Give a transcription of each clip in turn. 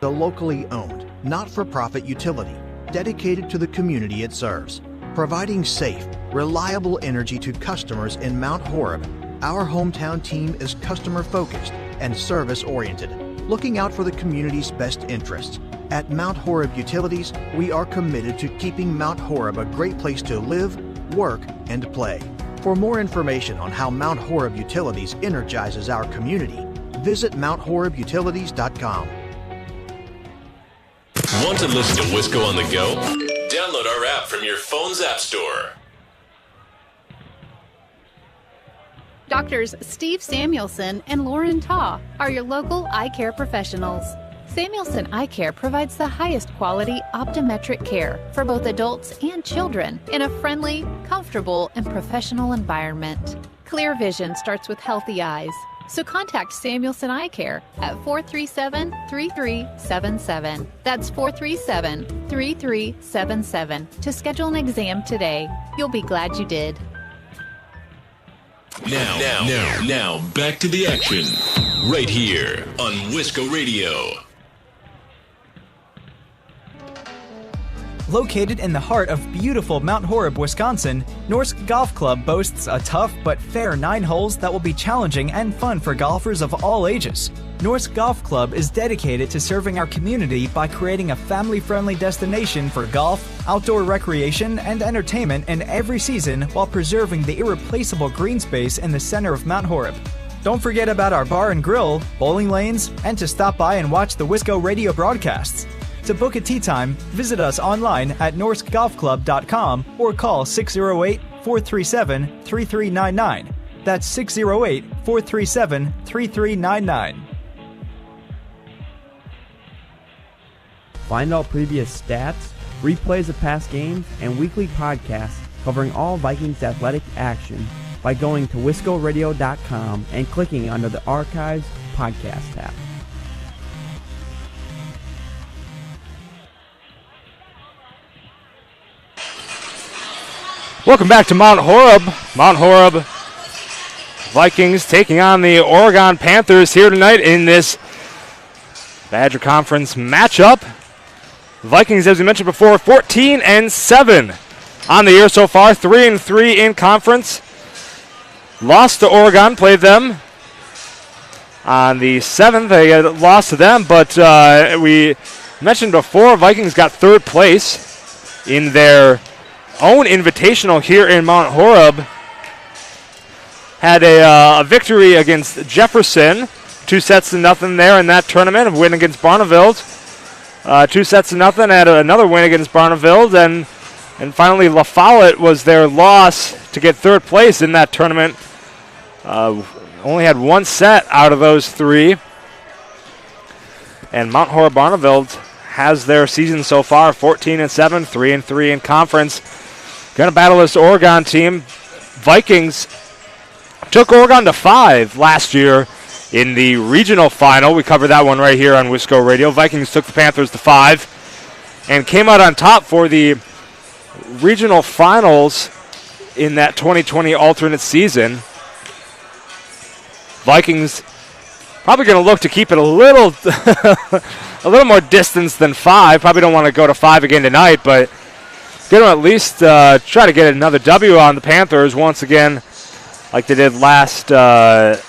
a locally owned, not-for-profit utility dedicated to the community it serves, providing safe, reliable energy to customers in Mount Horeb. Our hometown team is customer-focused and service-oriented, looking out for the community's best interests. At Mount Horeb Utilities, we are committed to keeping Mount Horeb a great place to live, work, and play. For more information on how Mount Horeb Utilities energizes our community, visit MountHorebUtilities.com. Want to listen to Wisco on the go? Download our app from your phone's app store. Doctors Steve Samuelson and Lauren Taw are your local eye care professionals. Samuelson Eye Care provides the highest quality optometric care for both adults and children in a friendly, comfortable, and professional environment. Clear vision starts with healthy eyes. So contact Samuelson Eye Care at 437-3377. That's 437-3377 to schedule an exam today. You'll be glad you did. Now, back to the action. Right here on Wisco Radio. Located in the heart of beautiful Mount Horeb, Wisconsin, Norsk Golf Club boasts a tough but fair 9 holes that will be challenging and fun for golfers of all ages. Norsk Golf Club is dedicated to serving our community by creating a family-friendly destination for golf, outdoor recreation, and entertainment in every season while preserving the irreplaceable green space in the center of Mount Horeb. Don't forget about our bar and grill, bowling lanes, and to stop by and watch the Wisco Radio broadcasts. To book a tee time, visit us online at norskgolfclub.com or call 608-437-3399. That's 608-437-3399. Find all previous stats, replays of past games, and weekly podcasts covering all Vikings athletic action by going to wiscoradio.com and clicking under the Archives podcast tab. Welcome back to Mount Horeb. Mount Horeb Vikings taking on the Oregon Panthers here tonight in this Badger Conference matchup. Vikings, as we mentioned before, 14-7 on the year so far, 3-3 in conference. Lost to Oregon, played them on the 7th. They lost to them, but we mentioned before, Vikings got 3rd place in their own invitational here in Mount Horeb. Had a victory against Jefferson, 2-0 there in that tournament, a win against Barneveld. 2-0, had another win against Barneveld, and finally La Follette was their loss to get 3rd place in that tournament. Only had 1 set out of those 3. And Mount Horeb Barneveld has their season so far, 14-7, 3-3 in conference. Going to battle this Oregon team. Vikings took Oregon to 5 last year in the regional final. We covered that one right here on Wisco Radio. Vikings took the Panthers to 5 and came out on top for the regional finals in that 2020 alternate season. Vikings probably going to look to keep it a little a little more distance than 5. Probably don't want to go to 5 again tonight, but going to at least try to get another W on the Panthers once again, like they did last year.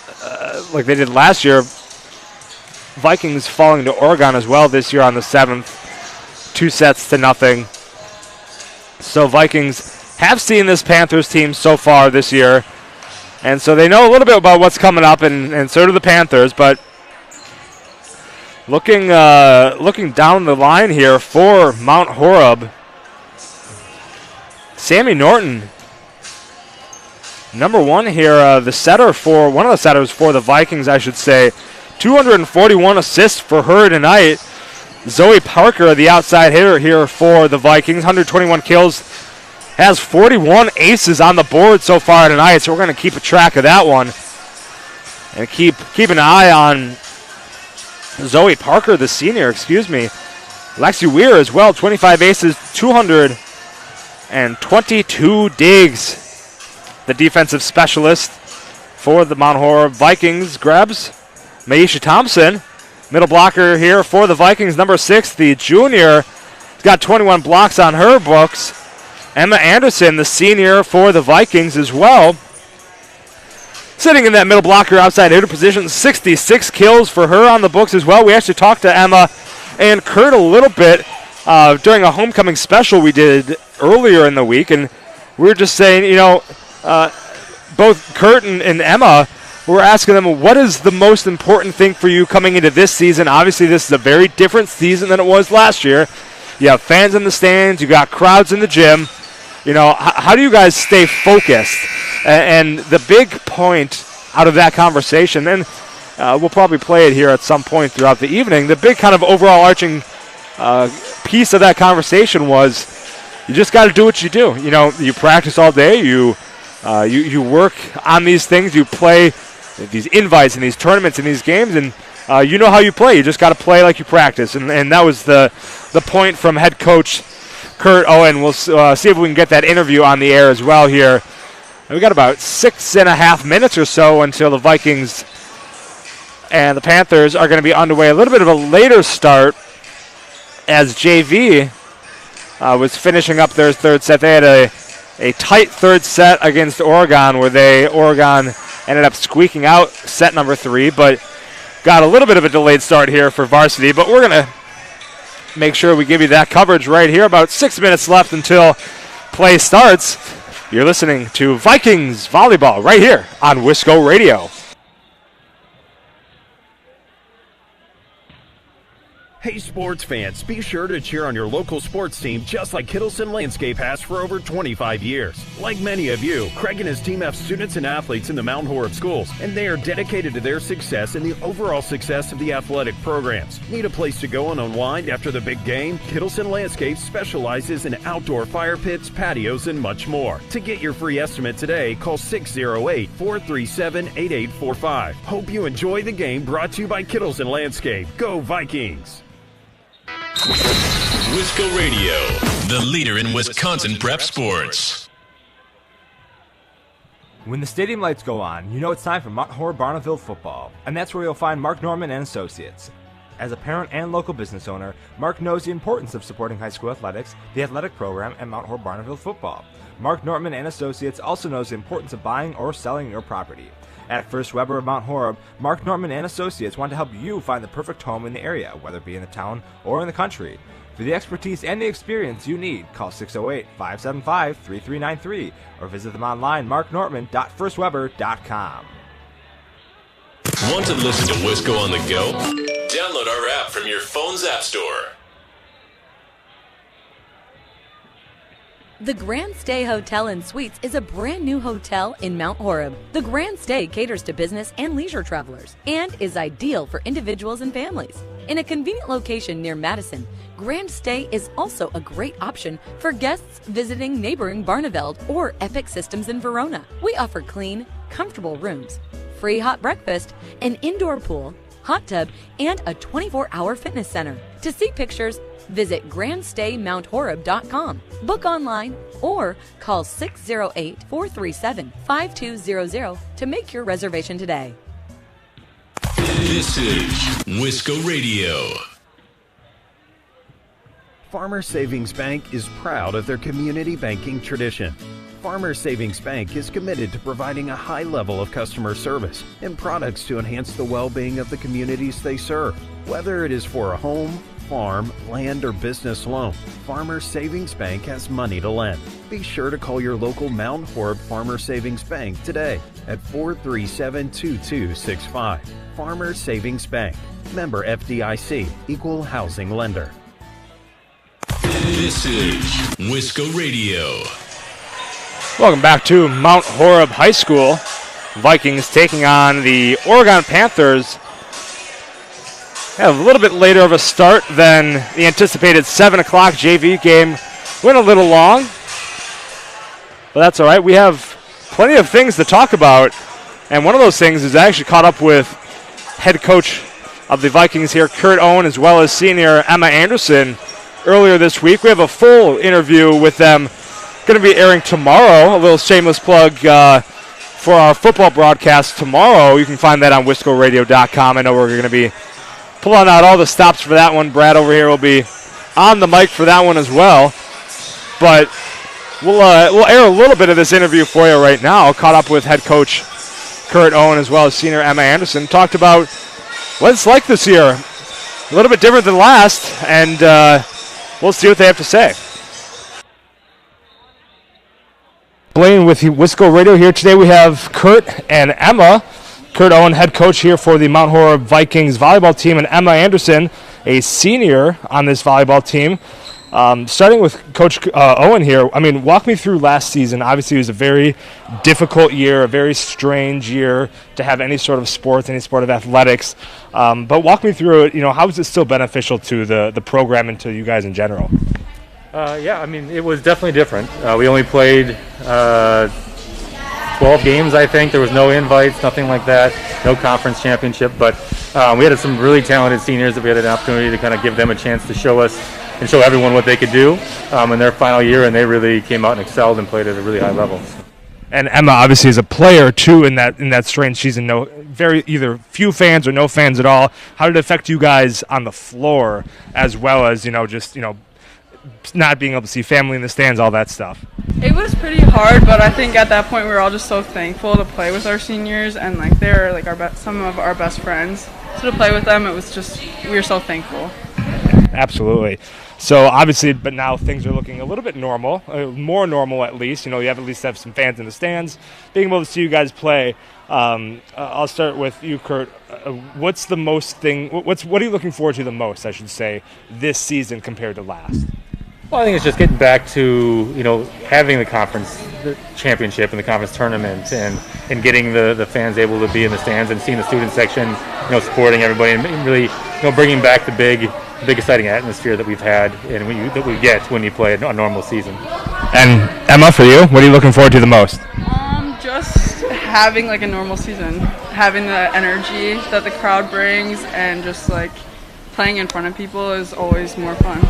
Vikings falling to Oregon as well this year on the 7th, 2-0. So Vikings have seen this Panthers team so far this year, and so they know a little bit about what's coming up, and so do the Panthers. But looking down the line here for Mount Horeb, Sammy Norton, number 1 here, one of the setters for the Vikings, I should say. 241 assists for her tonight. Zoe Parker, the outside hitter here for the Vikings, 121 kills, has 41 aces on the board so far tonight, so we're going to keep a track of that one and keep an eye on Zoe Parker, the senior, Lexi Weir as well, 25 aces, 222 digs. The defensive specialist for the Mount Horeb Vikings grabs Maisha Thompson, Middle blocker here for the Vikings, number 6, the junior. He's got 21 blocks on her books. Emma Anderson, the senior for the Vikings as well. Sitting in that middle blocker outside hitter position, 66 kills for her on the books as well. We actually talked to Emma and Kurt a little bit during a homecoming special we did earlier in the week, and we were just saying, both Kurt and Emma, we're asking them, what is the most important thing for you coming into this season? Obviously, this is a very different season than it was last year. You have fans in the stands. You got crowds in the gym. How do you guys stay focused? And the big point out of that conversation, and we'll probably play it here at some point throughout the evening, the big kind of overall arching piece of that conversation was you just got to do what you do. You practice all day. You work on these things. You play these invites and these tournaments and these games, and you know how you play. You just got to play like you practice. And that was the point from head coach Kurt Owen. We'll see if we can get that interview on the air as well here. We got about 6.5 minutes or so until the Vikings and the Panthers are going to be underway. A little bit of a later start as JV was finishing up their third set. They had a tight third set against Oregon where Oregon ended up squeaking out set number 3, but got a little bit of a delayed start here for Varsity. But we're going to make sure we give you that coverage right here. About 6 minutes left until play starts. You're listening to Vikings Volleyball right here on Wisco Radio. Hey sports fans, be sure to cheer on your local sports team just like Kittleson Landscape has for over 25 years. Like many of you, Craig and his team have students and athletes in the Mount Horeb schools, and they are dedicated to their success and the overall success of the athletic programs. Need a place to go and unwind after the big game? Kittleson Landscape specializes in outdoor fire pits, patios, and much more. To get your free estimate today, call 608-437-8845. Hope you enjoy the game, brought to you by Kittleson Landscape. Go Vikings! Wisco Radio, the leader in Wisconsin prep sports. When the stadium lights go on, you know it's time for Mount Horeb Barneville football, and that's where you'll find Mark Norman and Associates. As a parent and local business owner, Mark knows the importance of supporting high school athletics, the athletic program, and Mount Horeb Barneville football. Mark Norman and Associates also knows the importance of buying or selling your property. At First Weber of Mount Horeb, Mark Norman and Associates want to help you find the perfect home in the area, whether it be in the town or in the country. For the expertise and the experience you need, call 608-575-3393 or visit them online, marknorman.firstweber.com. Want to listen to Wisco on the go? Download our app from your phone's app store. The Grand Stay Hotel and Suites is a brand new hotel in Mount Horeb. The Grand Stay caters to business and leisure travelers and is ideal for individuals and families. In a convenient location near Madison, Grand Stay is also a great option for guests visiting neighboring Barneveld or Epic Systems in Verona. We offer clean, comfortable rooms, free hot breakfast, an indoor pool, hot tub, and a 24-hour fitness center. To see pictures, visit grandstaymount.horeb.com, book online, or call 608-437-5200 to make your reservation today. This is Wisco Radio. Farmers Savings Bank is proud of their community banking tradition. Farmers Savings Bank is committed to providing a high level of customer service and products to enhance the well-being of the communities they serve. Whether it is for a home, farm, land, or business loan, Farmers Savings Bank has money to lend. Be sure to call your local Mount Horeb Farmers Savings Bank today at 437-2265. Farmers Savings Bank, member FDIC, equal housing lender. This is Wisco Radio. Welcome back to Mount Horeb High School. Vikings taking on the Oregon Panthers. Have a little bit later of a start than the anticipated 7 o'clock JV game. Went a little long, but that's all right. We have plenty of things to talk about, and one of those things is I actually caught up with head coach of the Vikings here, Kurt Owen, as well as senior Emma Anderson earlier this week. We have a full interview with them going to be airing tomorrow. A little shameless plug for our football broadcast tomorrow. You can find that on wiscoradio.com. I know we're going to be pulling out all the stops for that one. Brad over here will be on the mic for that one as well. But we'll air a little bit of this interview for you right now. Caught up with head coach Kurt Owen as well as senior Emma Anderson. Talked about what it's like this year. A little bit different than last, and we'll see what they have to say. Blaine with Wisco Radio here. Today we have Kurt and Emma. Kurt Owen, head coach here for the Mount Horeb Vikings volleyball team, and Emma Anderson, a senior on this volleyball team. Starting with Coach Owen here, I mean, walk me through last season. Obviously, it was a very difficult year, a very strange year to have any sort of sports, any sport of athletics. But walk me through it. How is it still beneficial to the program and to you guys in general? Yeah, I mean, it was definitely different. We only played 12 games, I think. There was no invites, nothing like that, no conference championship. But we had some really talented seniors that we had an opportunity to kind of give them a chance to show us and show everyone what they could do in their final year, and they really came out and excelled and played at a really high level. And Emma obviously is a player too in that strange season. Either few fans or no fans at all. How did it affect you guys on the floor, as well as not being able to see family in the stands, all that stuff? It was pretty hard, but I think at that point we were all just so thankful to play with our seniors, and they're some of our best friends. So to play with them, it was just, we were so thankful. Absolutely. So obviously, but now things are looking a little bit normal, more normal at least. You have at least have some fans in the stands, being able to see you guys play. I'll start with you, Kurt. What's the most thing? What are you looking forward to the most, I should say, this season compared to last? Well, I think it's just getting back to having the conference championship and the conference tournament, and getting the fans able to be in the stands and seeing the student section, supporting everybody, and really bringing back the big exciting atmosphere that we've had and that we get when you play a normal season. And Emma, for you, what are you looking forward to the most? Just having a normal season, having the energy that the crowd brings, and just playing in front of people is always more fun.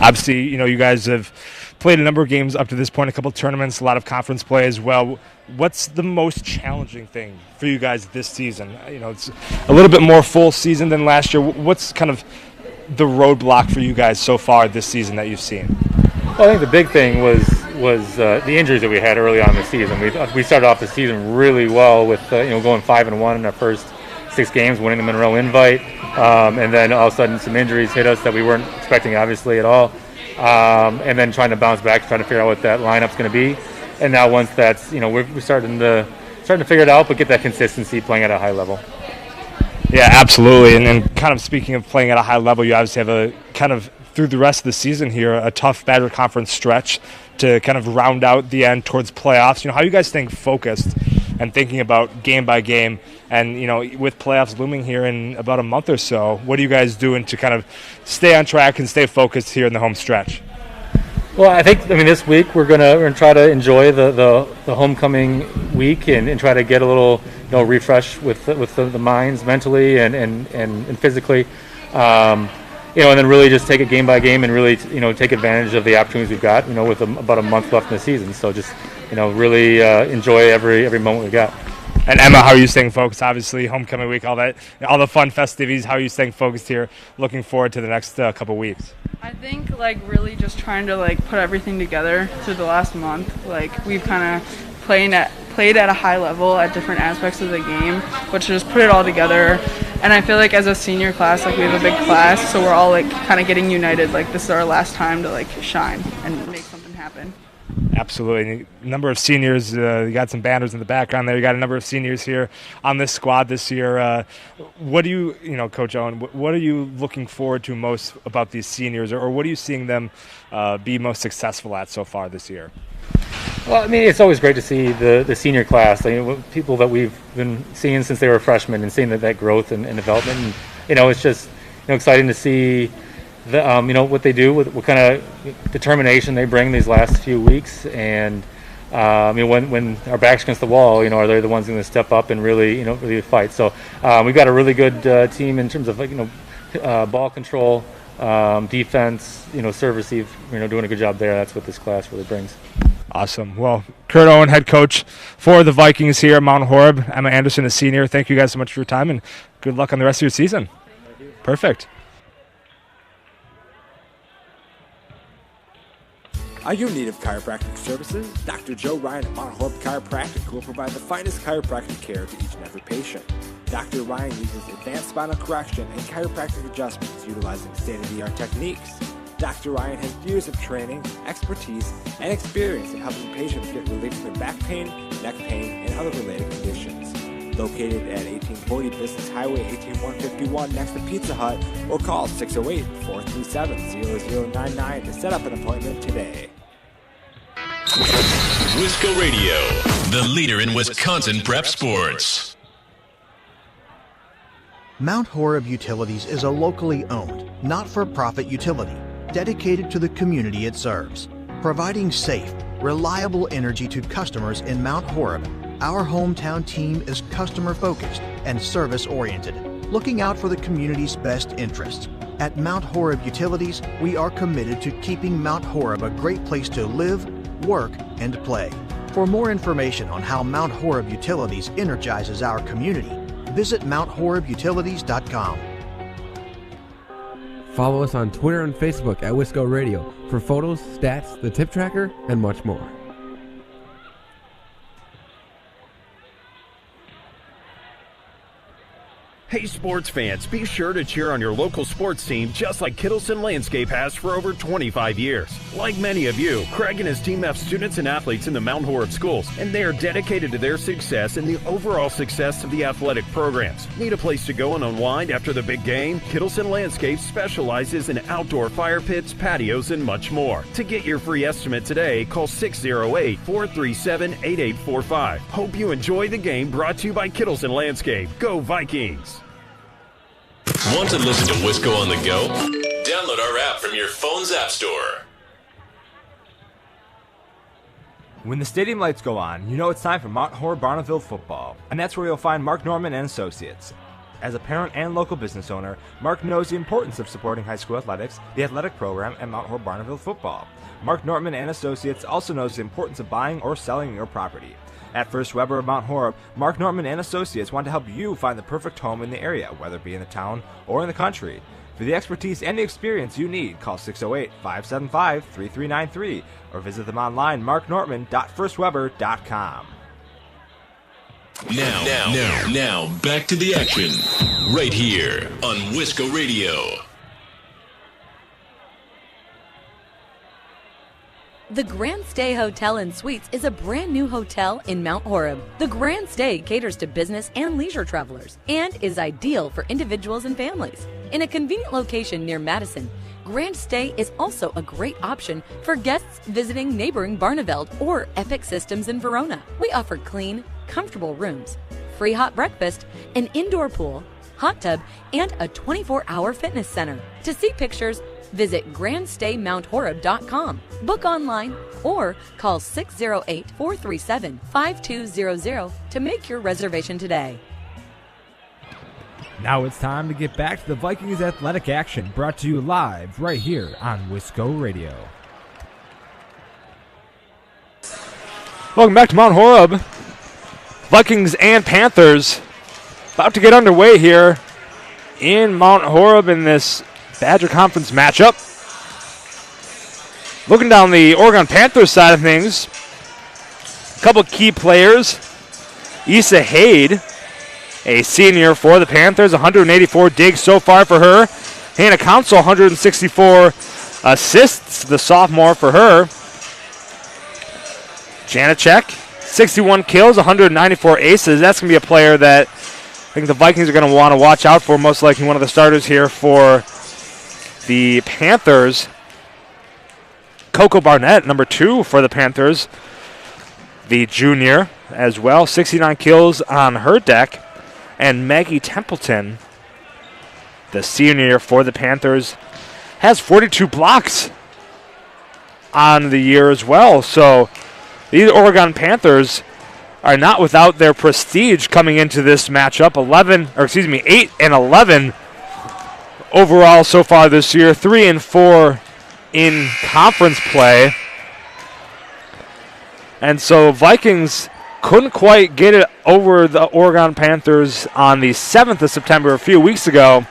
Obviously, you guys have played a number of games up to this point, a couple of tournaments, a lot of conference play as well. What's the most challenging thing for you guys this season? It's a little bit more full season than last year. What's kind of the roadblock for you guys so far this season that you've seen? Well, I think the big thing was the injuries that we had early on in the season. We started off the season really well with going 5-1 in our first 6 games, winning the Monroe Invite, and then all of a sudden some injuries hit us that we weren't expecting obviously at all, and then trying to bounce back, trying to figure out what that lineup's going to be. And now once that's we're starting to figure it out, but get that consistency playing at a high level. Yeah, absolutely. And kind of speaking of playing at a high level, you obviously have a kind of through the rest of the season here, a tough Badger Conference stretch to kind of round out the end towards playoffs. How are you guys staying focused and thinking about game by game? And, with playoffs looming here in about a month or so, what are you guys doing to kind of stay on track and stay focused here in the home stretch? Well, I think this week we're gonna try to enjoy the homecoming week and try to get a little refresh with the minds mentally and physically, and then really just take it game by game and really take advantage of the opportunities we've got with about a month left in the season. So just really enjoy every moment we got. And Emma, how are you staying focused? Obviously, homecoming week, all the fun festivities. How are you staying focused here? Looking forward to the next couple weeks. I think really just trying to put everything together through the last month. We've kind of played at a high level at different aspects of the game, but to just put it all together. And I feel as a senior class, we have a big class, so we're all kind of getting united. This is our last time to shine and make something happen. Absolutely. A number of seniors, you got some banners in the background there. You got a number of seniors here on this squad this year. What do you, Coach Owen, what are you looking forward to most about these seniors, or what are you seeing them be most successful at so far this year? Well, it's always great to see the senior class, people that we've been seeing since they were freshmen, and seeing that growth and development. And, it's just exciting to see what they do, what kind of determination they bring these last few weeks, and when our backs against the wall, are they the ones going to step up and really, really fight? So we've got a really good team in terms of ball control, defense, serve receive, doing a good job there. That's what this class really brings. Awesome. Well, Kurt Owen, head coach for the Vikings here at Mount Horeb. Emma Anderson, a senior. Thank you guys so much for your time, and good luck on the rest of your season. Perfect. Are you in need of chiropractic services? Dr. Joe Ryan at Mount Horeb Chiropractic will provide the finest chiropractic care to each and every patient. Dr. Ryan uses advanced spinal correction and chiropractic adjustments utilizing state-of-the-art techniques. Dr. Ryan has years of training, expertise, and experience in helping patients get relief from their back pain, neck pain, and other related conditions. Located at 1840 Business Highway 18151 next to Pizza Hut, or call 608-437-0099 to set up an appointment today. Wisco Radio, the leader in Wisconsin prep sports. Mount Horeb Utilities is a locally owned, not-for-profit utility dedicated to the community it serves. Providing safe, reliable energy to customers in Mount Horeb, our hometown team is customer-focused and service-oriented, looking out for the community's best interests. At Mount Horeb Utilities, we are committed to keeping Mount Horeb a great place to live, work, and play. For more information on how Mount Horeb Utilities energizes our community, visit MountHorebUtilities.com. Follow us on Twitter and Facebook at Wisco Radio for photos, stats, the tip tracker, and much more. Hey sports fans, be sure to cheer on your local sports team just like Kittleson Landscape has for over 25 years. Like many of you, Craig and his team have students and athletes in the Mount Horeb schools, and they are dedicated to their success and the overall success of the athletic programs. Need a place to go and unwind after the big game? Kittleson Landscape specializes in outdoor fire pits, patios, and much more. To get your free estimate today, call 608-437-8845. Hope you enjoy the game, brought to you by Kittleson Landscape. Go Vikings! Want to listen to Wisco on the go? Download our app from your phone's app store. When the stadium lights go on, you know it's time for Mount Horeb Barneville football, and that's where you'll find Mark Norman and Associates. As a parent and local business owner, Mark knows the importance of supporting high school athletics, the athletic program, and Mount Horeb Barneville football. Mark Norman and Associates also knows the importance of buying or selling your property. At First Weber of Mount Horeb, Mark Norman and Associates want to help you find the perfect home in the area, whether it be in the town or in the country. For the expertise and the experience you need, call 608-575-3393 or visit them online, marknorman.firstweber.com. Now, back to the action, right here on Wisco Radio. The Grand Stay Hotel and Suites is a brand new hotel in Mount Horeb. The Grand Stay caters to business and leisure travelers and is ideal for individuals and families. In a convenient location near Madison, Grand Stay is also a great option for guests visiting neighboring Barneveld or Epic Systems in Verona. We offer clean, comfortable rooms, free hot breakfast, an indoor pool, hot tub, and a 24-hour fitness center. To see pictures, visit grandstaymount.horeb.com, book online, or call 608-437-5200 to make your reservation today. Now it's time to get back to the Vikings athletic action, brought to you live right here on Wisco Radio. Welcome back to Mount Horeb. Vikings and Panthers about to get underway here in Mount Horeb in this Badger Conference matchup. Looking down the Oregon Panthers side of things, a couple key players. Issa Hade, a senior for the Panthers, 184 digs so far for her. Hannah Council, 164 assists, the sophomore for her. Janacek, 61 kills, 194 aces. That's going to be a player that I think the Vikings are going to want to watch out for, most likely one of the starters here for the Panthers. Coco Barnett, number 2 for the Panthers, the junior as well, 69 kills on her deck. And Maggie Templeton, the senior for the Panthers, has 42 blocks on the year as well. So these Oregon Panthers are not without their prestige coming into this matchup. 8 and 11 overall so far this year, 3 and 4 in conference play. And so Vikings couldn't quite get it over the Oregon Panthers on the 7th of September a few weeks ago.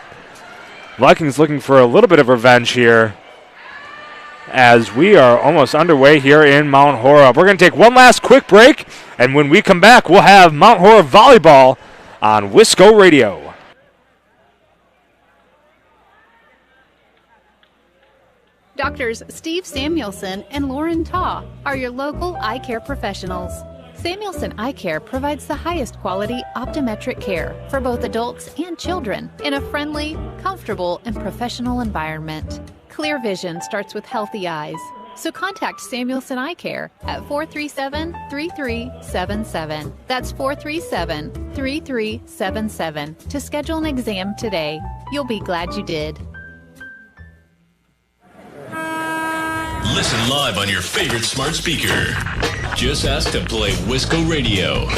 Vikings looking for a little bit of revenge here as we are almost underway here in Mount Horeb. We're going to take one last quick break, and when we come back, we'll have Mount Horeb Volleyball on Wisco Radio. Doctors Steve Samuelson and Lauren Taw are your local eye care professionals. Samuelson Eye Care provides the highest quality optometric care for both adults and children in a friendly, comfortable, and professional environment. Clear vision starts with healthy eyes. So contact Samuelson Eye Care at 437-3377. That's 437-3377 to schedule an exam today. You'll be glad you did. Listen live on your favorite smart speaker. Just ask to play Wisco Radio.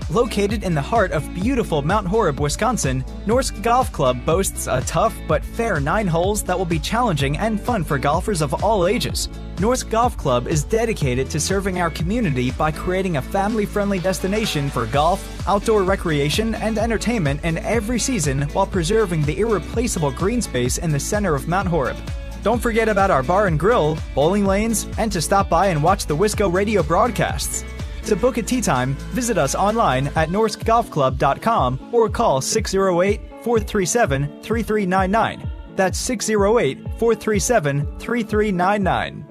Located in the heart of beautiful Mount Horeb, Wisconsin, Norsk Golf Club boasts a tough but fair 9 holes that will be challenging and fun for golfers of all ages. Norsk Golf Club is dedicated to serving our community by creating a family-friendly destination for golf, outdoor recreation, and entertainment in every season while preserving the irreplaceable green space in the center of Mount Horeb. Don't forget about our bar and grill, bowling lanes, and to stop by and watch the Wisco Radio broadcasts. To book a tee time, visit us online at norskgolfclub.com or call 608-437-3399. That's 608-437-3399.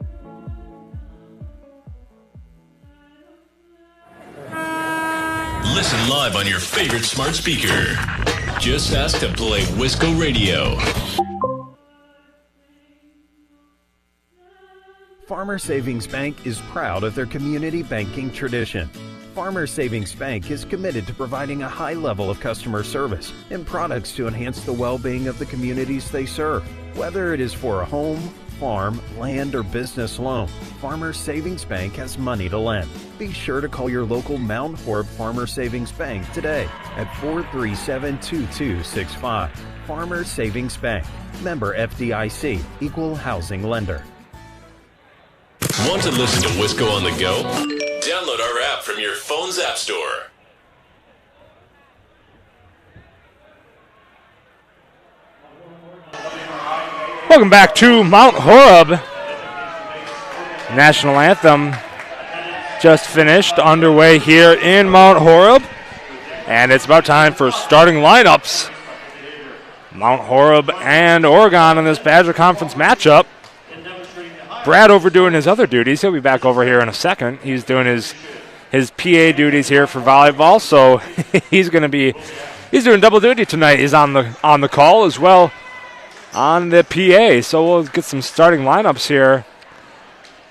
Listen live on your favorite smart speaker. Just ask to play Wisco Radio. Farmer Savings Bank is proud of their community banking tradition. Farmer Savings Bank is committed to providing a high level of customer service and products to enhance the well-being of the communities they serve. Whether it is for a home, farm, land, or business loan, Farmer Savings Bank has money to lend. Be sure to call your local Mount Horeb Farmer Savings Bank today at 437-2265. Farmer Savings Bank. Member FDIC. Equal housing lender. Want to listen to Wisco on the go? Download our app from your phone's app store. Welcome back to Mount Horeb. National Anthem just finished, underway here in Mount Horeb. And it's about time for starting lineups. Mount Horeb and Oregon in this Badger Conference matchup. Brad overdoing his other duties. He'll be back over here in a second. He's doing his PA duties here for volleyball, so he's doing double duty tonight. He's on the call as well on the PA. So we'll get some starting lineups here.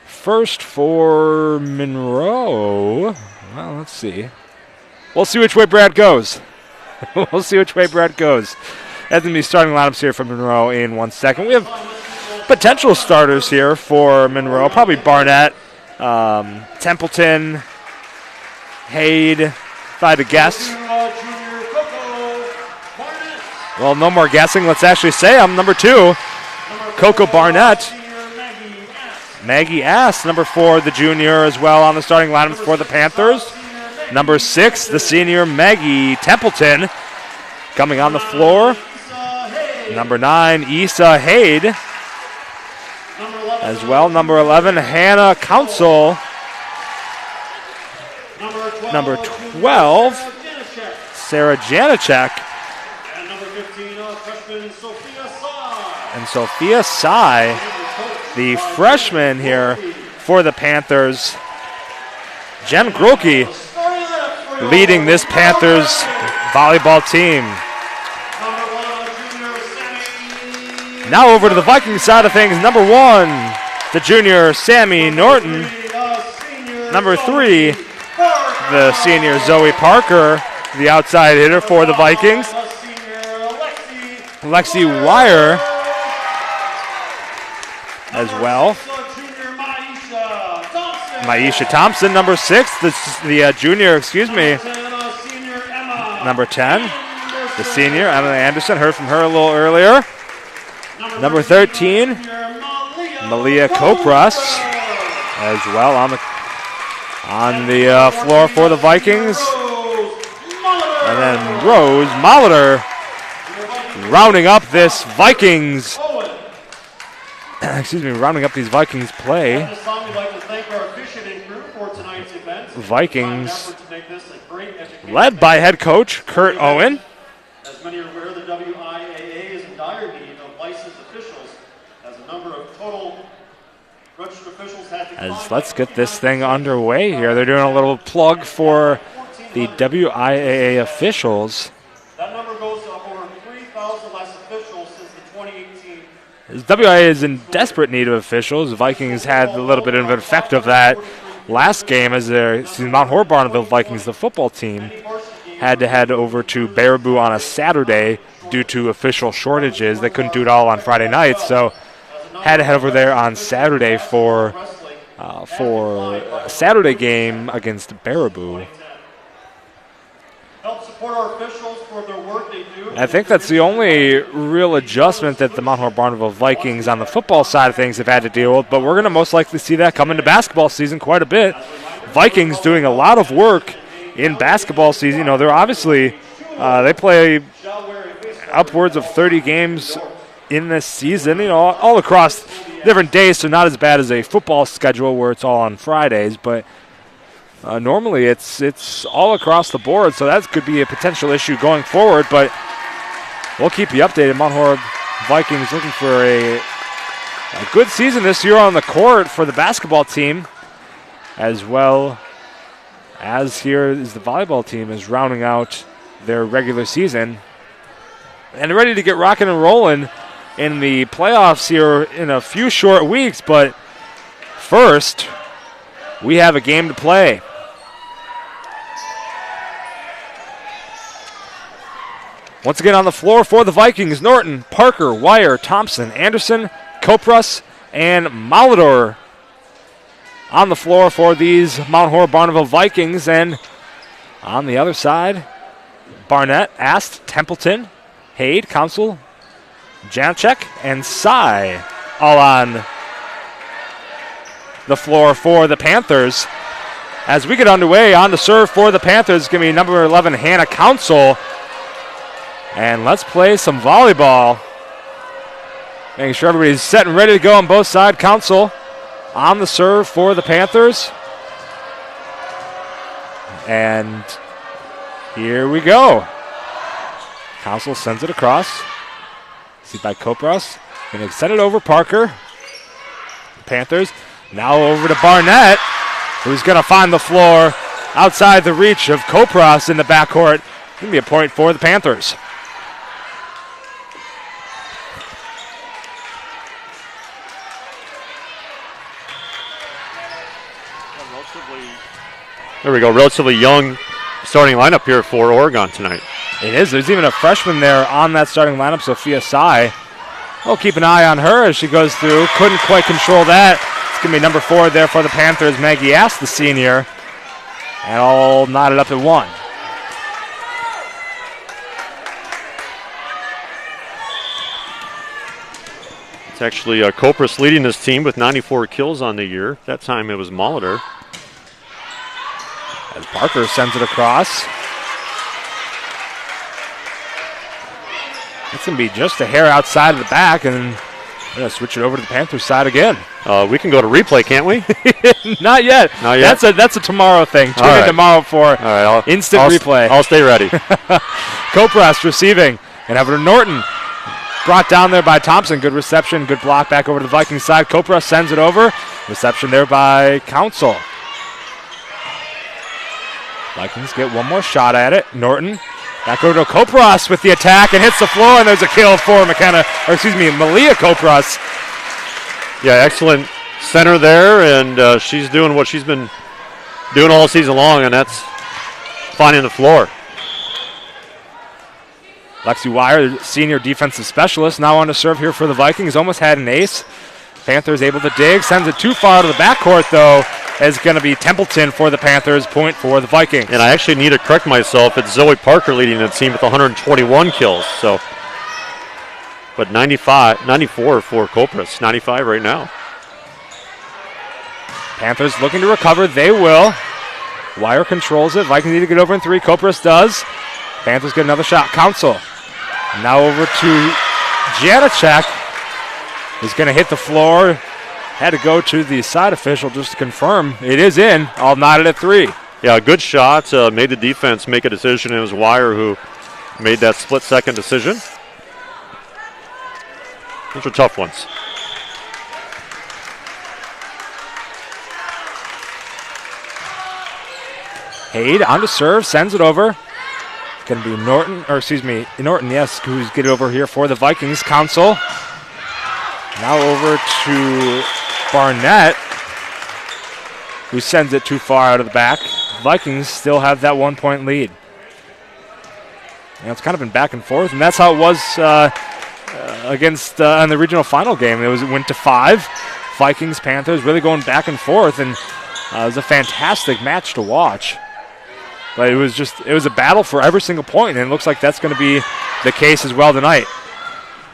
First for Monroe. Well, let's see. We'll see which way Brad goes. We'll see which way Brad goes. That's going to be starting lineups here for Monroe in 1 second. We have potential starters here for Monroe. Probably Barnett, Templeton, Hayde, if I had to guess. Well, no more guessing. Let's actually say I'm number 2, Coco Barnett. Maggie S., number 4, the junior, as well on the starting lineup for the Panthers. Number 6, the senior, Maggie Templeton, coming on the floor. Number 9, Issa Hayde. As well, number 11, Hannah Council. Number 12, Sarah Janacek. And Sophia Sai, the freshman here for the Panthers. Jen Grokey leading this Panthers volleyball team. Now over to the Vikings side of things. Number 1, the junior Sammy Norton. Number 3, the senior Zoe Parker, the outside hitter for the Vikings. Lexi Wire as well. Maisha Thompson, number 6, the junior, Number 10, the senior Emily Anderson. Heard from her a little earlier. Number 13, Malia Kopras as well on the floor for the Vikings. And then Rose Molitor rounding up this Vikings. Rounding up these Vikings play. Vikings led by head coach Kurt Owen. As many are aware, the WIAA is in dire need of licensed officials, as a number of total registered officials have declined. Let's get this thing underway here. They're doing a little plug for the WIAA officials. That number goes to over 3,000 less officials since the 2018. WIAA is in desperate need of officials. The Vikings had a little bit of an effect of that last game as the Mount Horeb Barneville Vikings, the football team, had to head over to Baraboo on a Saturday due to official shortages. They couldn't do it all on Friday night, so had to head over there on Saturday for a Saturday game against Baraboo. Help support our officials for their work they do. I think that's the only real adjustment that the Mount Horeb Barneville Vikings on the football side of things have had to deal with, but we're going to most likely see that come into basketball season quite a bit. Vikings doing a lot of work in basketball season. You know, they're obviously, they play upwards of 30 games in this season, you know, all across different days, so not as bad as a football schedule where it's all on Fridays, but normally it's all across the board, so that could be a potential issue going forward, but we'll keep you updated. Mount Horeb Vikings looking for a good season this year on the court for the basketball team, as well as here is the volleyball team is rounding out their regular season and ready to get rocking and rolling in the playoffs here in a few short weeks. But first, we have a game to play. Once again on the floor for the Vikings, Norton, Parker, Wire, Thompson, Anderson, Kopras, and Molitor on the floor for these Mount Horeb Barneville Vikings. And on the other side, Barnett, Ast, Templeton, Haid, Council, Janchek, and Cy all on the floor for the Panthers. As we get underway, on the serve for the Panthers, going to be number 11, Hannah Council. And let's play some volleyball. Making sure everybody's set and ready to go on both sides. Council on the serve for the Panthers. And here we go. Council sends it across. See by Kopras. Going to send it over Parker. Panthers now over to Barnett, who's going to find the floor outside the reach of Kopras in the backcourt. Going to be a point for the Panthers. There we go. Relatively young starting lineup here for Oregon tonight. It is. There's even a freshman there on that starting lineup, Sophia Sy. We'll keep an eye on her as she goes through. Couldn't quite control that. It's going to be number 4 there for the Panthers, Maggie Ass, the senior. And all knotted up at 1. It's actually Kopras leading this team with 94 kills on the year. That time it was Molitor. As Parker sends it across. It's going to be just a hair outside of the back, and we're going to switch it over to the Panthers side again. We can go to replay, can't we? Not yet. Not yet. That's a tomorrow thing. Tune in tomorrow for instant replay. I'll stay ready. Kopras receiving, and over to Norton. Brought down there by Thompson. Good reception, good block back over to the Vikings side. Kopras sends it over. Reception there by Council. Vikings get one more shot at it. Norton back over to Kopras with the attack and hits the floor, and there's a kill for Malia Kopras. Yeah, excellent center there, and she's doing what she's been doing all season long, and that's finding the floor. Lexi Wire, senior defensive specialist, now on to serve here for the Vikings. Almost had an ace. Panthers able to dig, sends it too far to the backcourt, though. Is going to be Templeton for the Panthers, point for the Vikings. And I actually need to correct myself. It's Zoe Parker leading the team with 121 kills. So, but 94 for Kopras, 95 right now. Panthers looking to recover. They will. Wire controls it. Vikings need to get over in 3. Kopras does. Panthers get another shot. Council. Now over to Janacek. He's going to hit the floor. Had to go to the side official just to confirm it is in. All knotted at 3. Yeah, good shot. Made the defense make a decision. It was Wire who made that split-second decision. Those are tough ones. Haid on to serve, sends it over. It's going to be Norton, yes, who's getting over here for the Vikings. Council. Now over to Barnett, who sends it too far out of the back. Vikings still have that 1-point lead. It's kind of been back and forth, and that's how it was against in the regional final game. It went to 5. Vikings, Panthers really going back and forth, and it was a fantastic match to watch. But it was a battle for every single point, and it looks like that's going to be the case as well tonight.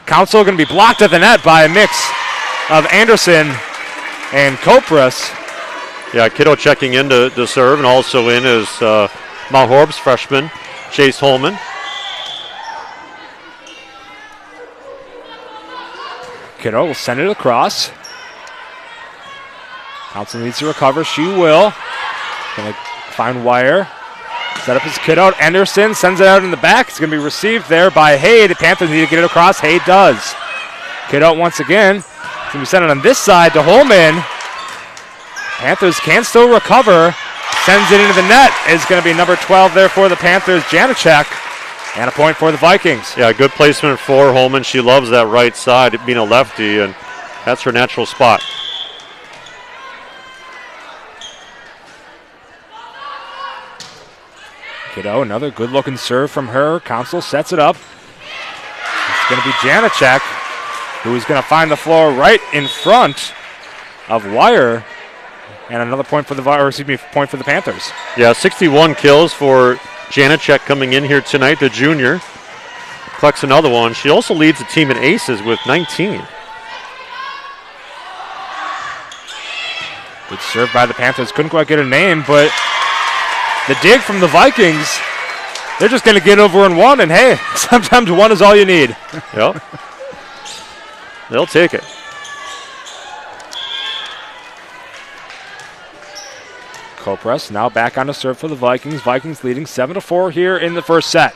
Council going to be blocked at the net by a mix of Anderson and Kopras. Yeah, Kiddo checking in to serve, and also in is Mount Horeb's freshman, Chase Holman. Kiddo will send it across. Council needs to recover. She will. Going to find Wire. Set up his Kiddo. Anderson sends it out in the back. It's going to be received there by Haid. The Panthers need to get it across. Haid does. Kiddo once again. It's going to be sent on this side to Holman. Panthers can still recover. Sends it into the net. Is going to be number 12 there for the Panthers, Janacek. And a point for the Vikings. Yeah, good placement for Holman. She loves that right side, being a lefty, and that's her natural spot. Kiddo, another good-looking serve from her. Council sets it up. It's going to be Janacek, who is going to find the floor right in front of Wire. And another point for the point for the Panthers. Yeah, 61 kills for Janacek coming in here tonight, the junior. Collects another one. She also leads the team in aces with 19. Good serve by the Panthers. Couldn't quite get a name, but the dig from the Vikings, they're just going to get over in 1, and hey, sometimes 1 is all you need. Yep. They'll take it. Kopras now back on to serve for the Vikings. Vikings leading 7-4 here in the first set.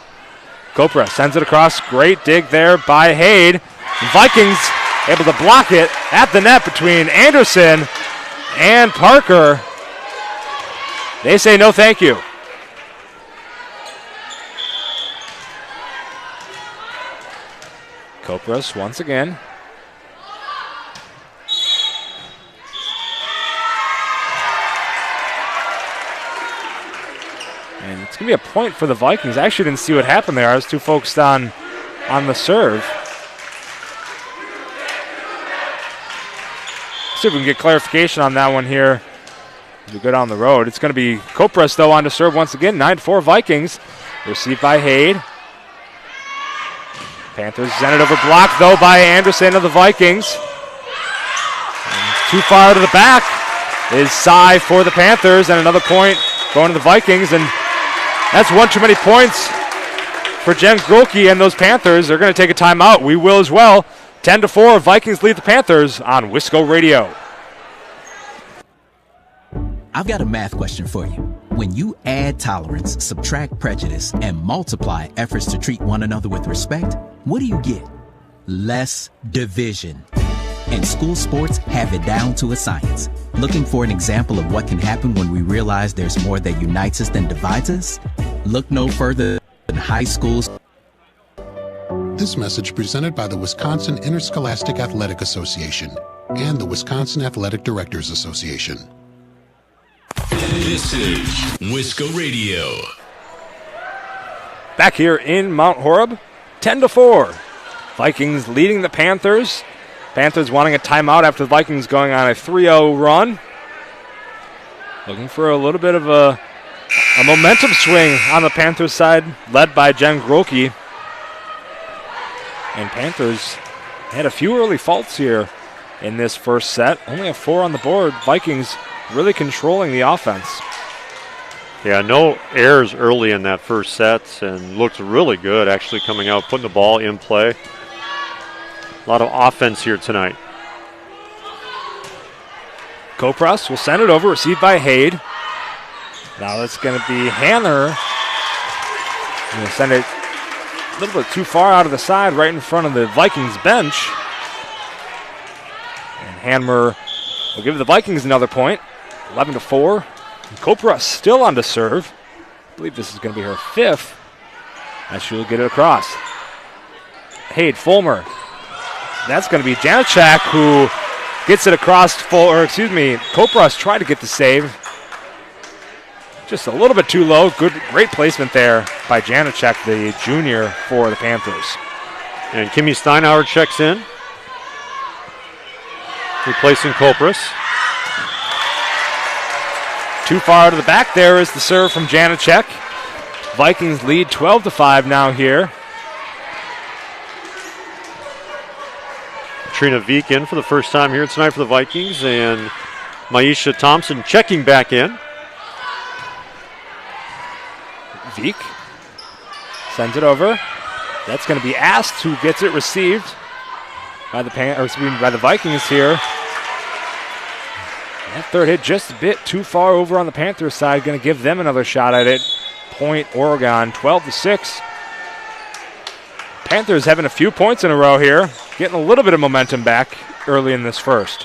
Kopras sends it across. Great dig there by Haid. Vikings able to block it at the net between Anderson and Parker. They say no thank you. Kopras once again. And it's going to be a point for the Vikings. I actually didn't see what happened there. I was too focused on the serve. See if we can get clarification on that one here as we go down the road. It's going to be Kopras, though, on to serve once again. 9-4 Vikings. Received by Haid. Panthers sent it over, blocked, though, by Anderson of the Vikings. And too far to the back is Cy for the Panthers, and another point going to the Vikings. And that's one too many points for Jen Grolke and those Panthers. They're going to take a timeout. We will as well. 10-4, Vikings lead the Panthers on Wisco Radio. I've got a math question for you. When you add tolerance, subtract prejudice, and multiply efforts to treat one another with respect, what do you get? Less division. And school sports have it down to a science. Looking for an example of what can happen when we realize there's more that unites us than divides us? Look no further than high schools. This message presented by the Wisconsin Interscholastic Athletic Association and the Wisconsin Athletic Directors Association. This is Wisco Radio. Back here in Mount Horeb, 10-4. Vikings leading the Panthers. Panthers wanting a timeout after the Vikings going on a 3-0 run. Looking for a little bit of a momentum swing on the Panthers side, led by Jen Grolke. And Panthers had a few early faults here in this first set. Only a 4 on the board. Vikings really controlling the offense. Yeah, no errors early in that first set, and looked really good actually coming out, putting the ball in play. A lot of offense here tonight. Kopras will send it over, received by Hade. Now it's going to be Hanner. He'll send it a little bit too far out of the side, right in front of the Vikings bench. And Hanmer will give the Vikings another point, 11-4. Kopras still on to serve. I believe this is going to be her 5th, as she'll get it across. Hade, Fulmer. That's going to be Janacek who gets it across Kopras tried to get the save. Just a little bit too low. Great placement there by Janacek, the junior for the Panthers. And Kimmy Steinauer checks in, replacing Kopras. Too far out of the back there is the serve from Janacek. Vikings lead 12-5 now here. Trina Veek in for the first time here tonight for the Vikings, and Maisha Thompson checking back in. Veek sends it over. That's going to be Ast who gets it received by the Vikings here. That third hit just a bit too far over on the Panthers side. Going to give them another shot at it. Point Oregon, 12-6. Panthers having a few points in a row here. Getting a little bit of momentum back early in this first.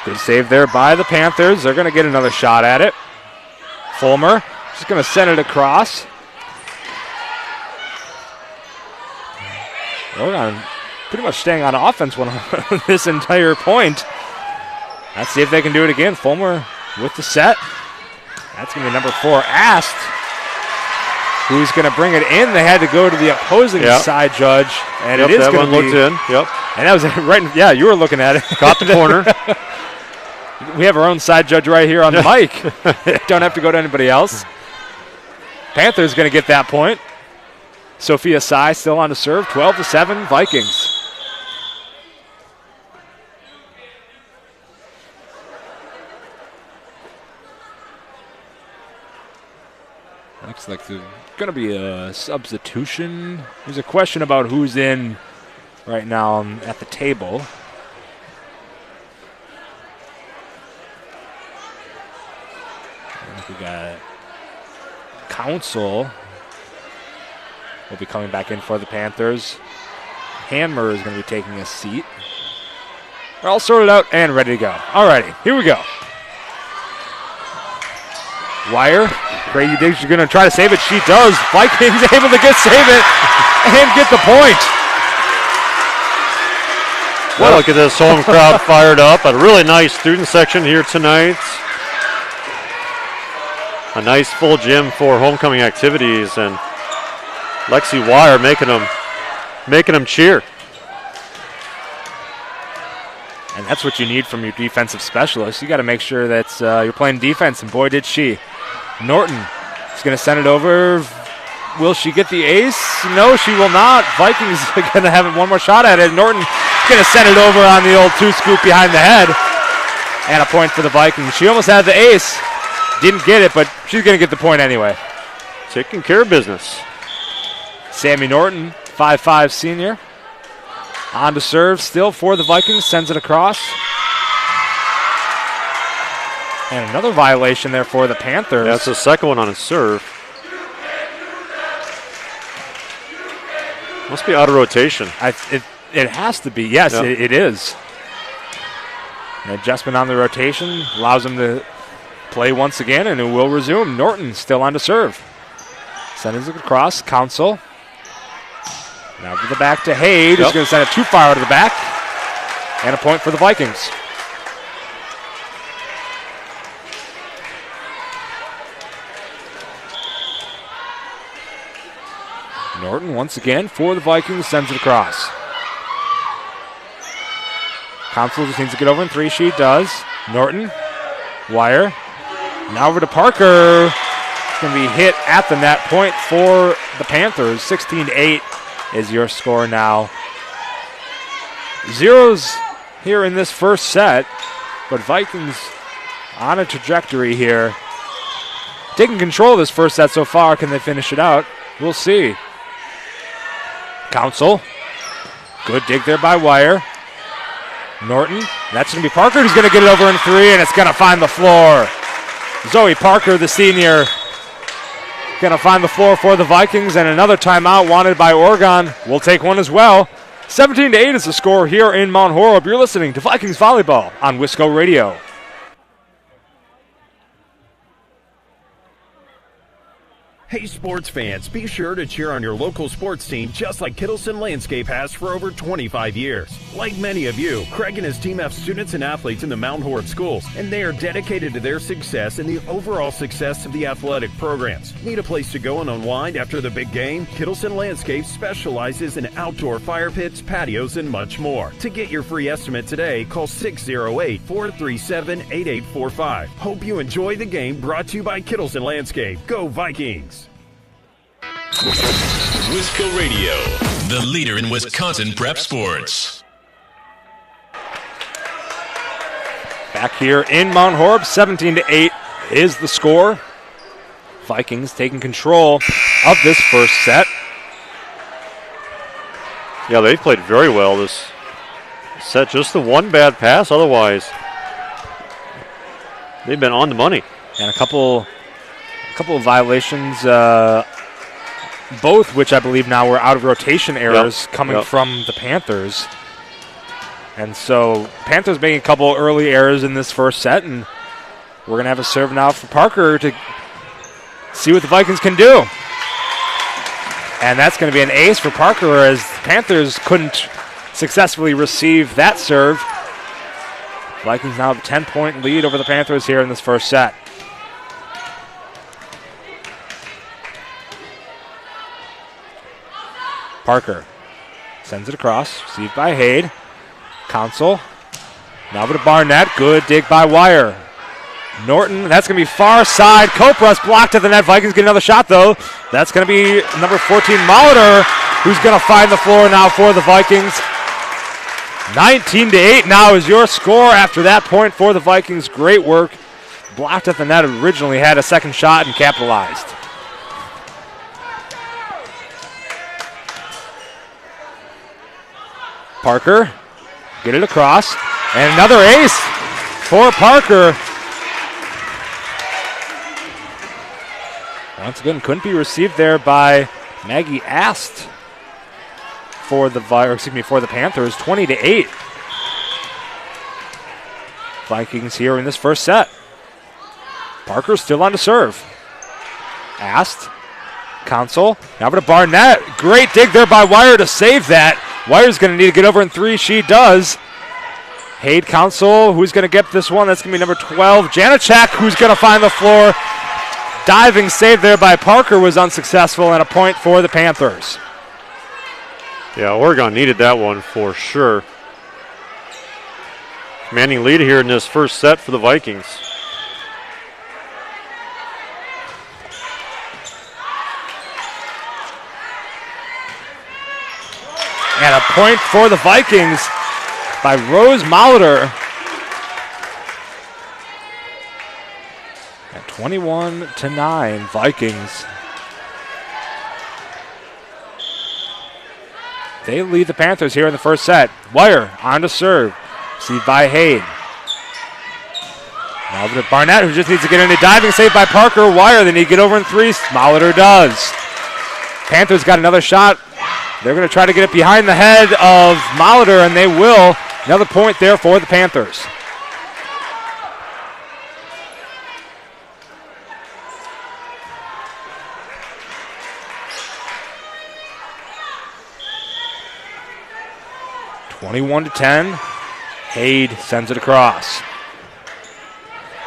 Good save there by the Panthers. They're going to get another shot at it. Fulmer just going to send it across. Oregon pretty much staying on offense this entire point. Let's see if they can do it again. Fulmer with the set. That's going to be number 4, Ast, who's going to bring it in. They had to go to the opposing side judge, and it is that going to one be. Looked in. Yep. And that was right. Yeah, you were looking at it. Caught the corner. We have our own side judge right here on the mic. Don't have to go to anybody else. Panthers going to get that point. Sophia Sy still on to serve. 12-7 Vikings. Looks like there's going to be a substitution. There's a question about who's in right now at the table. I think we got Council will be coming back in for the Panthers. Hanmer is going to be taking a seat. We're all sorted out and ready to go. Alrighty, here we go. Wire. Brady Diggs is going to try to save it. She does. Vikings able to save it and get the point. Well, look at this home crowd fired up. A really nice student section here tonight. A nice full gym for homecoming activities, and Lexi Wire making them cheer. And that's what you need from your defensive specialist. You got to make sure that you're playing defense, and boy, did she. Norton is going to send it over. Will she get the ace? No, she will not. Vikings are going to have one more shot at it. Norton is going to send it over on the old 2-scoop behind the head. And a point for the Vikings. She almost had the ace. Didn't get it, but she's going to get the point anyway. Taking care of business. Sammy Norton, 5'5" senior. On to serve still for the Vikings. Sends it across. And another violation there for the Panthers. That's the second one on his serve. Must be out of rotation. It has to be. Yes, it is. An adjustment on the rotation allows him to play once again, and it will resume. Norton still on to serve. Sends it across. Council. Now to the back to Hade. Who's going to send it too far out of the back. And a point for the Vikings. Norton once again for the Vikings, sends it across. Council just needs to get over in 3. She does. Norton, Wire. Now over to Parker. It's going to be hit at the net. Point for the Panthers. 16-8 is your score now zeros here in this first set, but Vikings on a trajectory here. Taking control of this first set so far. Can they finish it out? We'll see. Council. Good dig there by Wire. Norton. That's going to be Parker who's going to get it over in three, and it's going to find the floor. Zoe Parker, the senior, going to find the floor for the Vikings, and another timeout wanted by Oregon. We'll take one as well. 17-8 is the score here in Mount Horeb. You're listening to Vikings Volleyball on Wisco Radio. Hey sports fans, be sure to cheer on your local sports team just like Kittleson Landscape has for over 25 years. Like many of you, Craig and his team have students and athletes in the Mount Horeb schools, and they are dedicated to their success and the overall success of the athletic programs. Need a place to go and unwind after the big game? Kittleson Landscape specializes in outdoor fire pits, patios, and much more. To get your free estimate today, call 608-437-8845. Hope you enjoy the game, brought to you by Kittleson Landscape. Go Vikings! Wisco Radio, the leader in Wisconsin prep sports. Back here in Mount Horeb, 17-8 is the score. Vikings taking control of this first set. Yeah, they played very well this set. Just the one bad pass, otherwise they've been on the money. And a couple of violations, both which I believe now were out of rotation errors coming from the Panthers. And so Panthers making a couple early errors in this first set, and we're going to have a serve now for Parker to see what the Vikings can do. And that's going to be an ace for Parker, as the Panthers couldn't successfully receive that serve. Vikings now have a 10-point lead over the Panthers here in this first set. Parker sends it across, received by Hayde. Council, now over to Barnett. Good dig by Wire. Norton, that's going to be far side. Kopras blocked at the net. Vikings get another shot, though. That's going to be number 14, Molitor, who's going to find the floor now for the Vikings. 19-8 now is your score after that point for the Vikings. Great work. Blocked at the net, originally had a second shot and capitalized. Parker, get it across, and another ace for Parker. Once again, couldn't be received there by Maggie Ast for the Panthers. 20-8. Vikings here in this first set. Parker still on to serve. Ast, Council, now over to Barnett. Great dig there by Wire to save that. Wire's going to need to get over in three. She does. Hayde, Council, who's going to get this one? That's going to be number 12, Janacek, who's going to find the floor. Diving save there by Parker was unsuccessful, and a point for the Panthers. Yeah, Oregon needed that one for sure. Commanding lead here in this first set for the Vikings. And a point for the Vikings by Rose Molitor. At 21-9, Vikings. They lead the Panthers here in the first set. Wire on to serve. Received by Hayde. Now over to Barnett, who just needs to get in a diving save by Parker. Wire, they need to get over in three. Molitor does. Panthers got another shot. They're going to try to get it behind the head of Molitor, and they will. Another point there for the Panthers. (21-10). Hayde sends it across.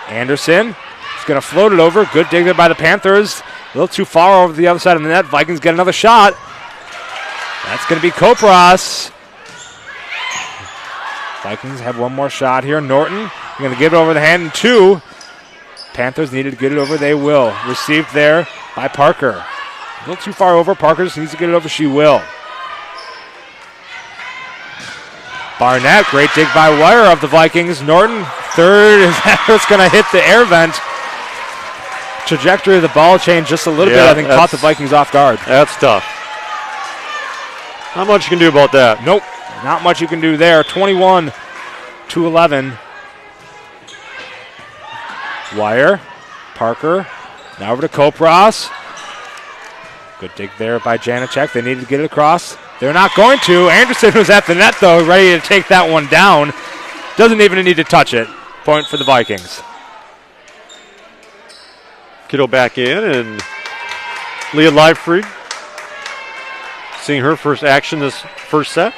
Anderson is going to float it over. Good dig there by the Panthers. A little too far over the other side of the net. Vikings get another shot. That's going to be Kopras. Vikings have one more shot here. Norton going to get it over the hand in two. Panthers needed to get it over. They will. Received there by Parker. A little too far over. Parker just needs to get it over. She will. Barnett, great dig by Wire of the Vikings. Norton, third, it's going to hit the air vent. Trajectory of the ball changed just a little bit, I think caught the Vikings off guard. That's tough. Not much you can do about that. Nope, not much you can do there. 21-11. Wire, Parker, now over to Kopros. Good dig there by Janacek. They needed to get it across. They're not going to. Anderson was at the net, though, ready to take that one down. Doesn't even need to touch it. Point for the Vikings. Kiddo back in, and Leah Livefried seeing her first action this first set.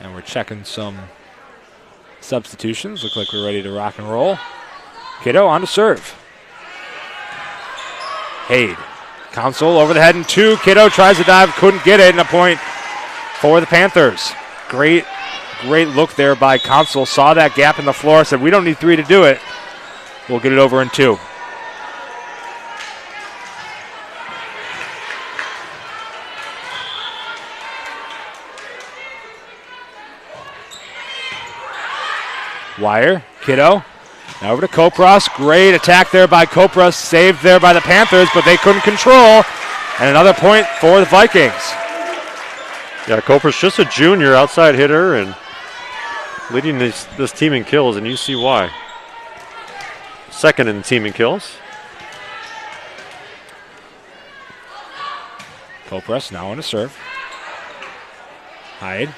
And we're checking some substitutions. Look like we're ready to rock and roll. Kiddo on to serve. Haid. Council over the head and two. Kiddo tries to dive, couldn't get it, and a point for the Panthers. Great look there by Council. Saw that gap in the floor, said we don't need three to do it. We'll get it over in two. Wire, Kiddo, now over to Kopros. Great attack there by Kopros, saved there by the Panthers, but they couldn't control. And another point for the Vikings. Yeah, Kopros just a junior outside hitter and leading this team in kills, and you see why. Second in the team in kills. Kopros now on a serve. Hyde.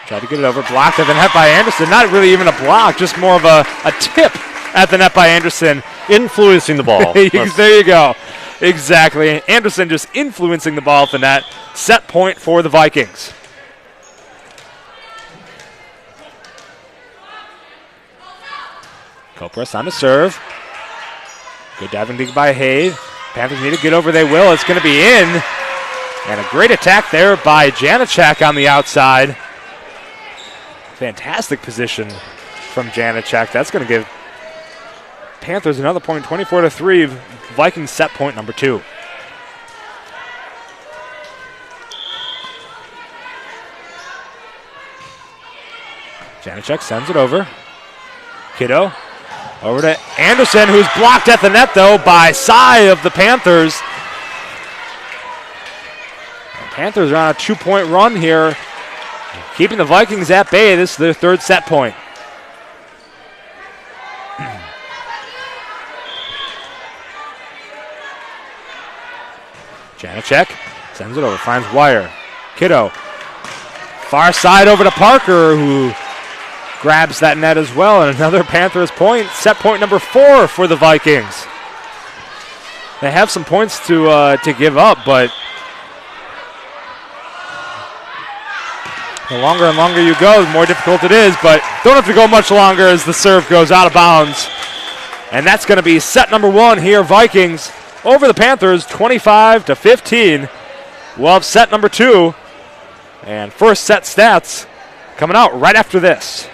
Tried to get it over, blocked at the net by Anderson. Not really even a block, just more of a tip at the net by Anderson. Influencing the ball. There you go. Exactly. Anderson just influencing the ball at the net. Set point for the Vikings. Kopros on to serve. Good diving dig by Haid. Panthers need to get over, they will. It's going to be in. And a great attack there by Janacek on the outside. Fantastic position from Janacek. That's going to give Panthers another point, 24-3. Vikings set point number 2. Janacek sends it over. Kiddo over to Anderson, who's blocked at the net, though, by Sy of the Panthers. The Panthers are on a 2-point run here, keeping the Vikings at bay. This is their third set point. Janacek sends it over, finds Wire. Kiddo, far side over to Parker, who grabs that net as well. And another Panthers point, set point number 4 for the Vikings. They have some points to give up, but the longer and longer you go, the more difficult it is, but don't have to go much longer as the serve goes out of bounds. And that's going to be set number 1 here, Vikings over the Panthers, 25-15. We'll have set number 2, and first set stats coming out right after this.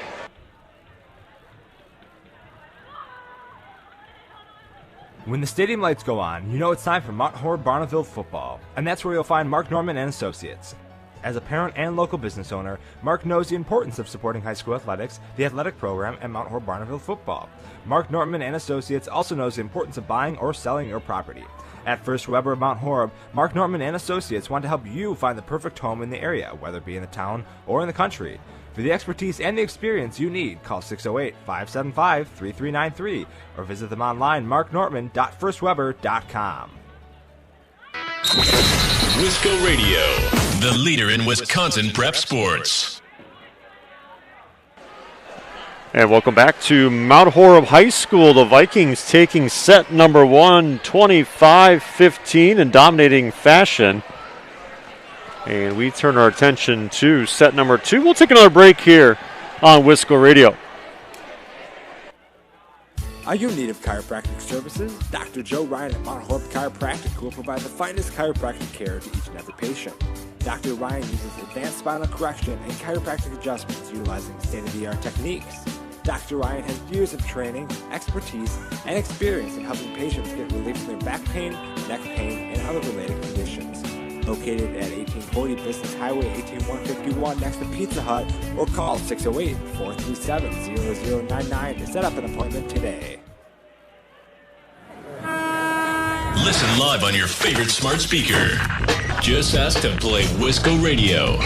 When the stadium lights go on, you know it's time for Mount Horeb Barneville football, and that's where you'll find Mark Norman and Associates. As a parent and local business owner, Mark knows the importance of supporting high school athletics, the athletic program, and Mount Horeb Barneville football. Mark Norman and Associates also knows the importance of buying or selling your property. At First Weber of Mount Horeb, Mark Norman and Associates want to help you find the perfect home in the area, whether it be in the town or in the country. For the expertise and the experience you need, call 608-575-3393 or visit them online, marknorman.firstweber.com. Wisco Radio, the leader in Wisconsin prep sports. And welcome back to Mount Horeb High School. The Vikings taking set number 1, 25-15 in dominating fashion. And we turn our attention to set number 2. We'll take another break here on Wisco Radio. Are you in need of chiropractic services? Dr. Joe Ryan at Mount Horeb Chiropractic will provide the finest chiropractic care to each and every patient. Dr. Ryan uses advanced spinal correction and chiropractic adjustments utilizing state-of-the-art techniques. Dr. Ryan has years of training, expertise, and experience in helping patients get relief from their back pain, neck pain, and other related conditions. Located at 1840 Business Highway 18151 next to Pizza Hut, or call 608-437-0099 to set up an appointment today. Listen live on your favorite smart speaker. Just ask to play Wisco Radio.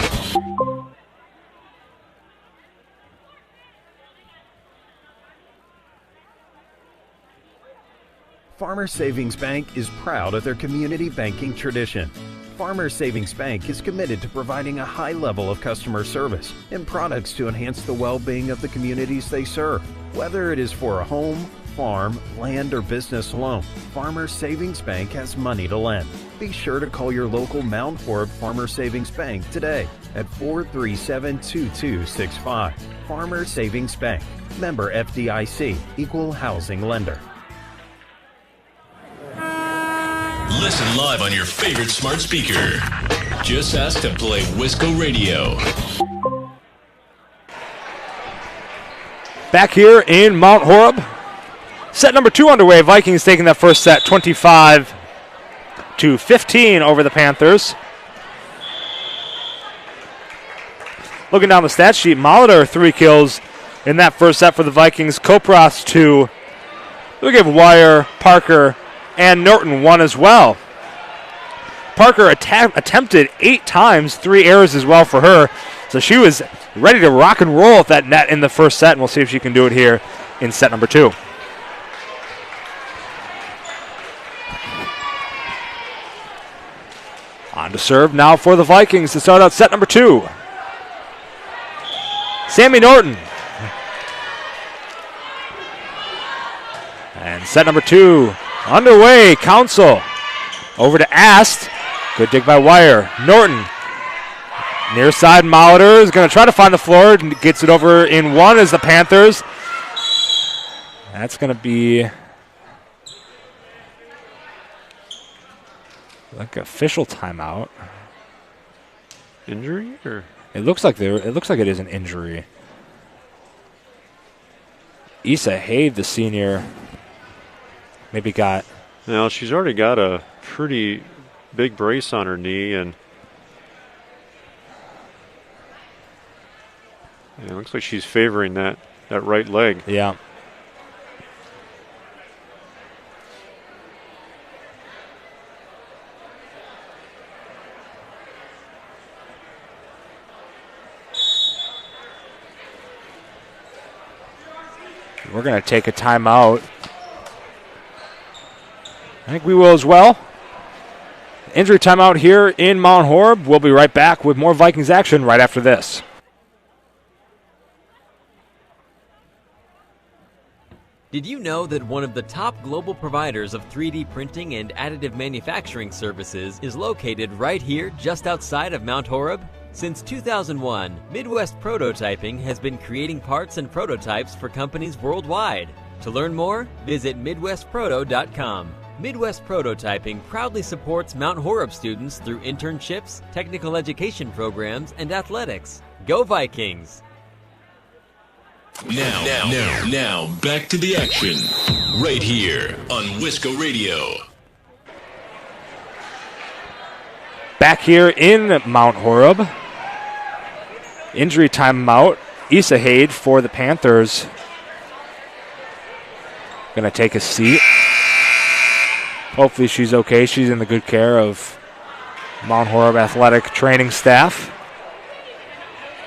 Farmers Savings Bank is proud of their community banking tradition. Farmers Savings Bank is committed to providing a high level of customer service and products to enhance the well-being of the communities they serve. Whether it is for a home, farm, land, or business loan, Farmers Savings Bank has money to lend. Be sure to call your local Mount Horeb Farmers Savings Bank today at 437-2265. Farmers Savings Bank, member FDIC, equal housing lender. Listen live on your favorite smart speaker. Just ask to play Wisco Radio. Back here in Mount Horeb. Set number 2 underway. Vikings taking that first set 25-15 over the Panthers. Looking down the stat sheet, Molitor 3 kills in that first set for the Vikings. Kopras 2. We'll give Wire, Parker, and Norton 1 as well. Parker attempted 8 times, 3 errors as well for her. So she was ready to rock and roll at that net in the first set, and we'll see if she can do it here in set number 2. On to serve now for the Vikings to start out set number 2. Sammy Norton. And set number 2 underway. Council over to Ast. Good dig by Wire. Norton. Near side, Molitor is going to try to find the floor. Gets it over in 1 as the Panthers. That's going to be like official timeout. Injury, or it looks like it is an injury. Issa Haid, the senior, maybe got. Now she's already got a pretty big brace on her knee, and it looks like she's favoring that right leg. Yeah. We're going to take a timeout. I think we will as well. Injury timeout here in Mount Horeb. We'll be right back with more Vikings action right after this. Did you know that one of the top global providers of 3D printing and additive manufacturing services is located right here just outside of Mount Horeb? Since 2001, Midwest Prototyping has been creating parts and prototypes for companies worldwide. To learn more, visit MidwestProto.com. Midwest Prototyping proudly supports Mount Horeb students through internships, technical education programs, and athletics. Go Vikings! Now, back to the action. Right here on Wisco Radio. Back here in Mount Horeb. Injury timeout. Issa Haid for the Panthers. Going to take a seat. Hopefully she's okay. She's in the good care of Mount Horeb Athletic training staff.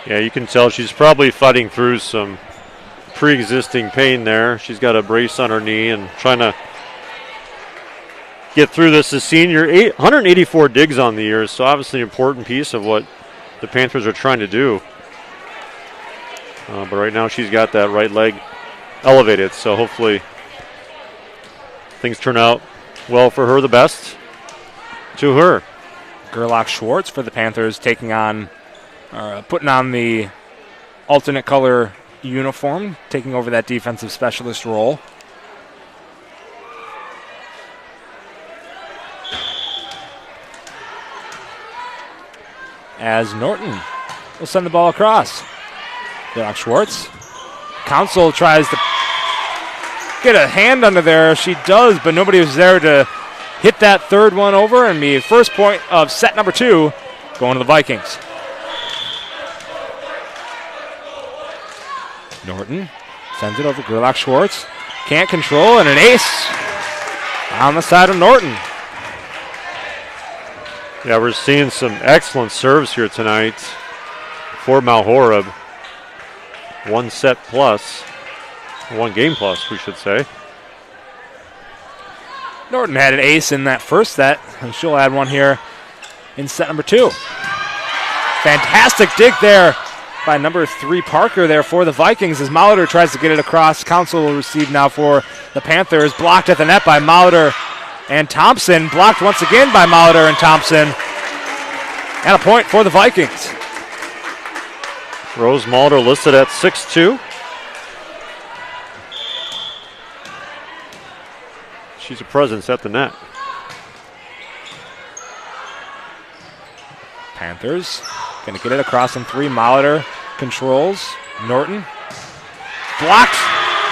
Yeah, you can tell she's probably fighting through some pre-existing pain there. She's got a brace on her knee and trying to get through this as senior. 184 digs on the year, so obviously an important piece of what the Panthers are trying to do. But right now she's got that right leg elevated, so hopefully things turn out well for her, the best to her. Gerlach Schwartz for the Panthers taking on, putting on the alternate color uniform, taking over that defensive specialist role. As Norton will send the ball across. Gerlach Schwartz Council tries to get a hand under there. She does, but nobody was there to hit that third one over, and the first point of set number 2 going to the Vikings. Norton sends it over Gerlach Schwartz. Can't control, and an ace on the side of Norton. Yeah, we're seeing some excellent serves here tonight for Mount Horeb. 1 set plus, 1 game plus, we should say. Norton had an ace in that first set, and she'll add one here in set number 2. Fantastic dig there by number 3 Parker there for the Vikings as Molitor tries to get it across. Council will receive now for the Panthers. Blocked at the net by Molitor and Thompson. Blocked once again by Molitor and Thompson. And a point for the Vikings. Rose Molitor listed at 6'2". She's a presence at the net. Panthers going to get it across in 3. Molitor controls. Norton blocked.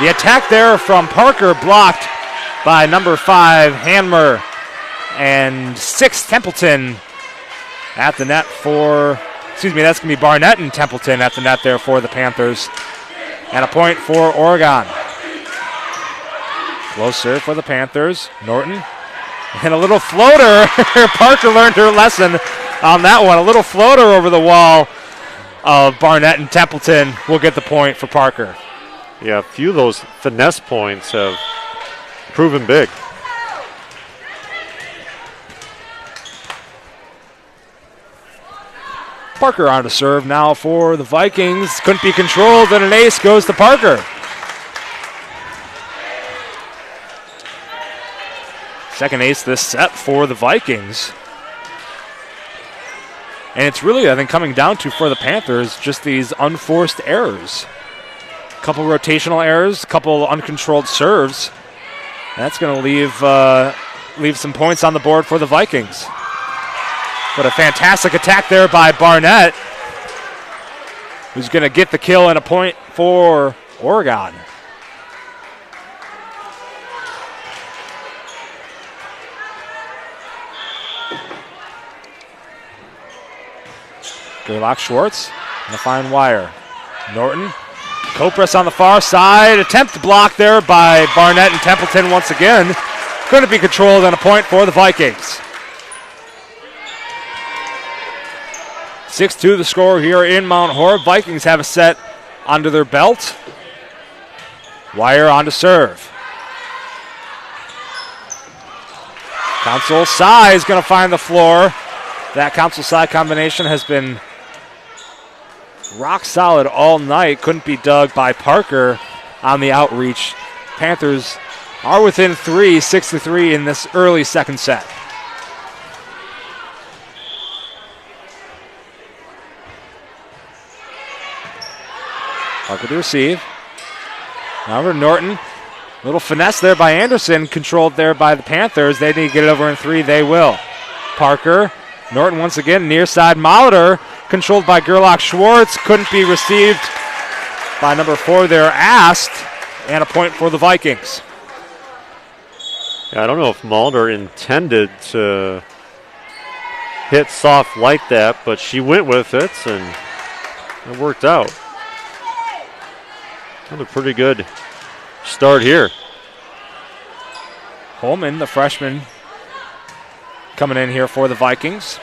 The attack there from Parker blocked by number 5 Hanmer, and 6 Templeton at the net for, that's going to be Barnett and Templeton at the net there for the Panthers. And a point for Oregon. Close serve for the Panthers. Norton. And a little floater. Parker learned her lesson on that one. A little floater over the wall of Barnett and Templeton will get the point for Parker. Yeah, a few of those finesse points have proven big. Parker on to serve now for the Vikings. Couldn't be controlled, and an ace goes to Parker. Second ace this set for the Vikings. And it's really, I think, coming down to, for the Panthers, just these unforced errors. A couple rotational errors, a couple uncontrolled serves. That's going to leave some points on the board for the Vikings. But a fantastic attack there by Barnett, who's going to get the kill and a point for Oregon. Gerlach Schwartz on the fine wire. Norton, Kopras on the far side. Attempt to block there by Barnett and Templeton once again. Couldn't be controlled, and a point for the Vikings. 6-2 the score here in Mount Horeb. Vikings have a set under their belt. Wire on to serve. Council Sai is going to find the floor. That Council Sai combination has been rock solid all night. Couldn't be dug by Parker on the outreach. Panthers are within 3, 6-3 in this early second set. Parker to receive. Now over Norton. Little finesse there by Anderson, controlled there by the Panthers. They need to get it over in 3. They will. Parker. Norton once again, near side Molitor, controlled by Gerlach Schwartz. Couldn't be received by number 4 there, Ast, and a point for the Vikings. Yeah, I don't know if Molitor intended to hit soft like that, but she went with it, and it worked out. Another pretty good start here. Holman, the freshman, coming in here for the Vikings.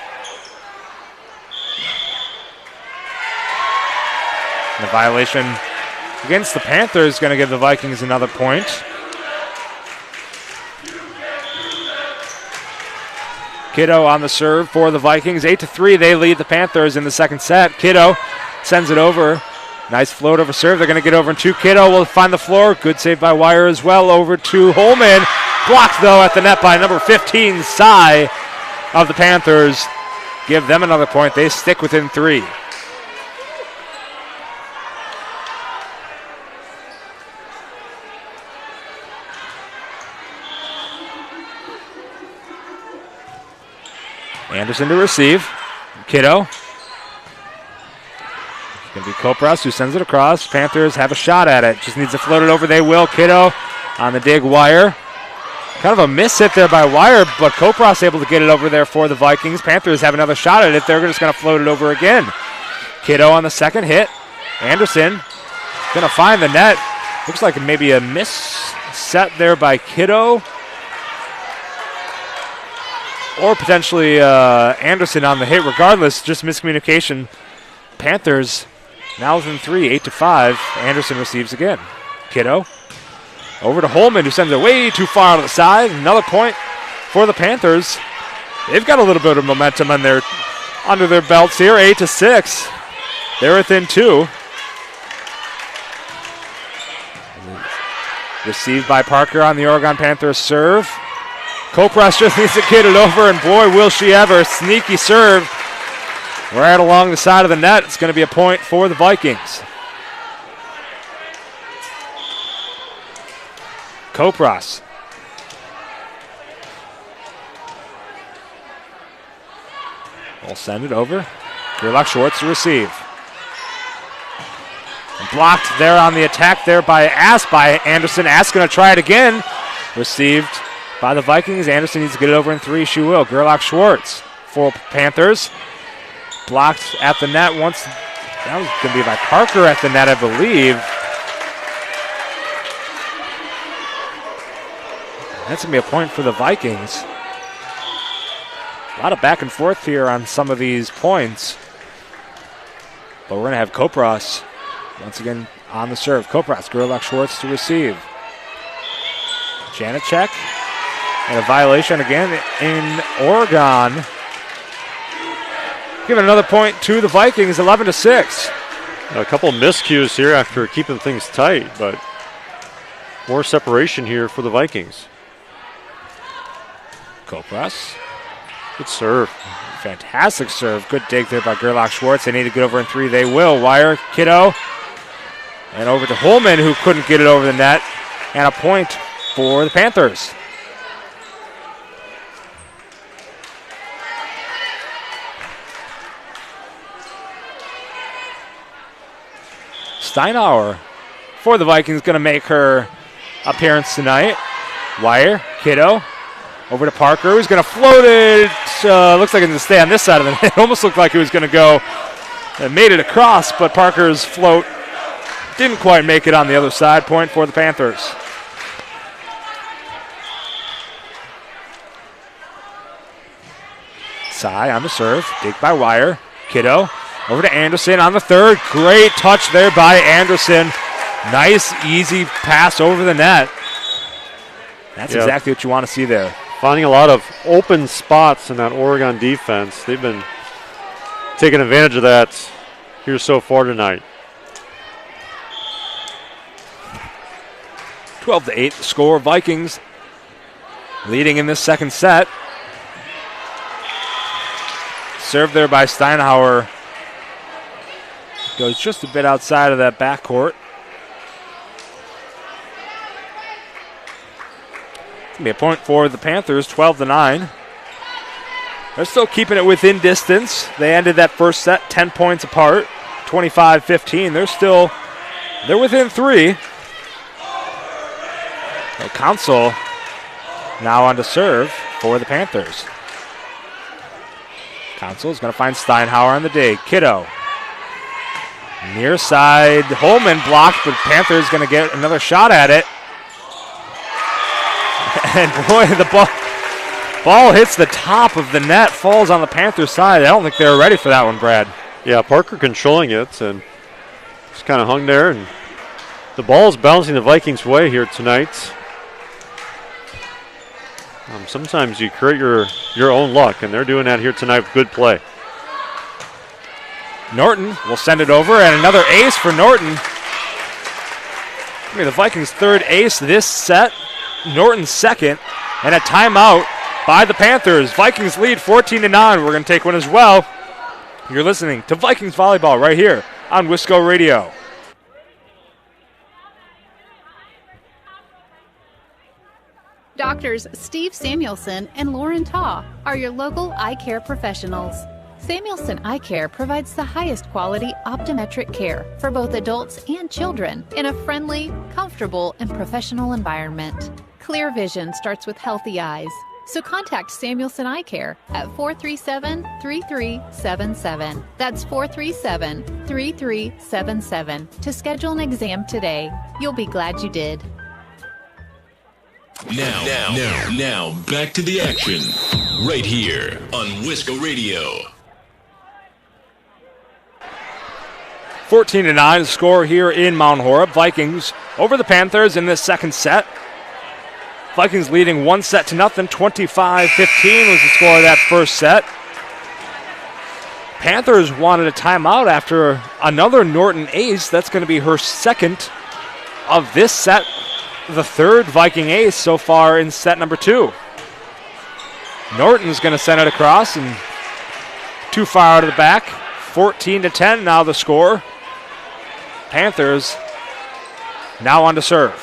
And the violation against the Panthers is going to give the Vikings another point. Kiddo on the serve for the Vikings. 8-3, they lead the Panthers in the second set. Kiddo sends it over. Nice float over serve. They're going to get over in 2. Kiddo will find the floor. Good save by Wire as well. Over to Holman. Blocked, though, at the net by number 15, Sai of the Panthers. Give them another point. They stick within 3. Anderson to receive. Kiddo. Going Going to be Kopras who sends it across. Panthers have a shot at it. Just needs to float it over. They will. Kiddo on the dig. Wire. Kind of a miss hit there by Wire, but Kopras able to get it over there for the Vikings. Panthers have another shot at it. They're just going to float it over again. Kiddo on the second hit. Anderson going to find the net. Looks like maybe a miss set there by Kiddo. Or potentially Anderson on the hit. Regardless, just miscommunication. Panthers now within 3, 8-5. Anderson receives again. Kiddo over to Holman, who sends it way too far to the side. Another point for the Panthers. They've got a little bit of momentum under their belts here. 8-6. They're within 2. Received by Parker on the Oregon Panthers serve. Kopras just needs to get it over, and boy, will she ever. Sneaky serve right along the side of the net. It's going to be a point for the Vikings. Kopras. We'll send it over. Gerlach Schwartz to receive. Blocked there on the attack there by Anderson. Ass going to try it again. Received by the Vikings. Anderson needs to get it over in 3. She will. Gerlach Schwartz for Panthers. Blocked at the net once. That was going to be by Parker at the net, I believe. That's going to be a point for the Vikings. A lot of back and forth here on some of these points. But we're going to have Kopras once again on the serve. Kopras, Gerlach Schwartz to receive. Janacek. And a violation again in Oregon. Giving another point to the Vikings, 11-6. A couple of miscues here after keeping things tight, but more separation here for the Vikings. Kopras. Good serve. Fantastic serve. Good dig there by Gerlach Schwartz. They need to get over in 3. They will. Wire, Kiddo. And over to Holman, who couldn't get it over the net. And a point for the Panthers. Steinauer for the Vikings going to make her appearance tonight. Wire, Kiddo, over to Parker, who's going to float it. Looks like it's going to stay on this side of the net. It almost looked like it was going to go and made it across, but Parker's float didn't quite make it on the other side. Point for the Panthers. Sy on the serve, dig by Wire, Kiddo. Over to Anderson on the third. Great touch there by Anderson. Nice, easy pass over the net. That's exactly what you want to see there. Finding a lot of open spots in that Oregon defense. They've been taking advantage of that here so far tonight. 12-8 the score. Vikings leading in this second set. Served there by Steinauer. Goes just a bit outside of that backcourt. It's going to be a point for the Panthers, 12-9. They're still keeping it within distance. They ended that first set 10 points apart, 25-15. They're within 3. So Council now on to serve for the Panthers. Council is going to find Steinauer on the dig. Kiddo. Near side, Holman blocked, but Panthers going to get another shot at it. And boy, the ball hits the top of the net, falls on the Panthers side. I don't think they were ready for that one, Brad. Yeah, Parker controlling it and just kind of hung there. And the ball is bouncing the Vikings' way here tonight. Sometimes you create your own luck, and they're doing that here tonight with good play. Norton will send it over, and another ace for Norton. The Vikings' third ace this set. Norton's second, and a timeout by the Panthers. Vikings lead 14-9. We're going to take one as well. You're listening to Vikings Volleyball right here on Wisco Radio. Doctors Steve Samuelson and Lauren Taw are your local eye care professionals. Samuelson Eye Care provides the highest quality optometric care for both adults and children in a friendly, comfortable, and professional environment. Clear vision starts with healthy eyes. So contact Samuelson Eye Care at 437-3377. That's 437-3377 to schedule an exam today. You'll be glad you did. Now, back to the action. Right here on Wisco Radio. 14-9 score here in Mount Horeb. Vikings over the Panthers in this second set. Vikings leading 1-0. 25-15 was the score of that first set. Panthers wanted a timeout after another Norton ace. That's going to be her second of this set. The third Viking ace so far in set number 2. Norton's going to send it across and too far out of the back. 14-10 now the score. Panthers now on to serve.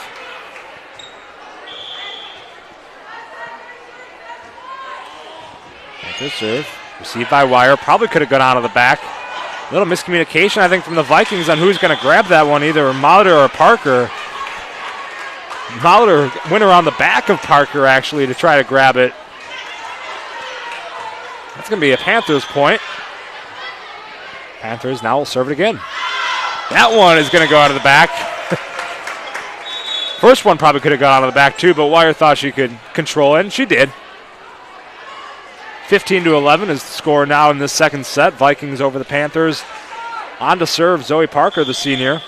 Panthers serve. Received by Wire. Probably could have gone out of the back. A little miscommunication, I think, from the Vikings on who's going to grab that one, either Molitor or Parker. Molitor went around the back of Parker, actually, to try to grab it. That's going to be a Panthers point. Panthers now will serve it again. That one is going to go out of the back. First one probably could have gone out of the back too, but Wire thought she could control it, and she did. 15-11 is the score now in this second set. Vikings over the Panthers. On to serve Zoe Parker, the senior.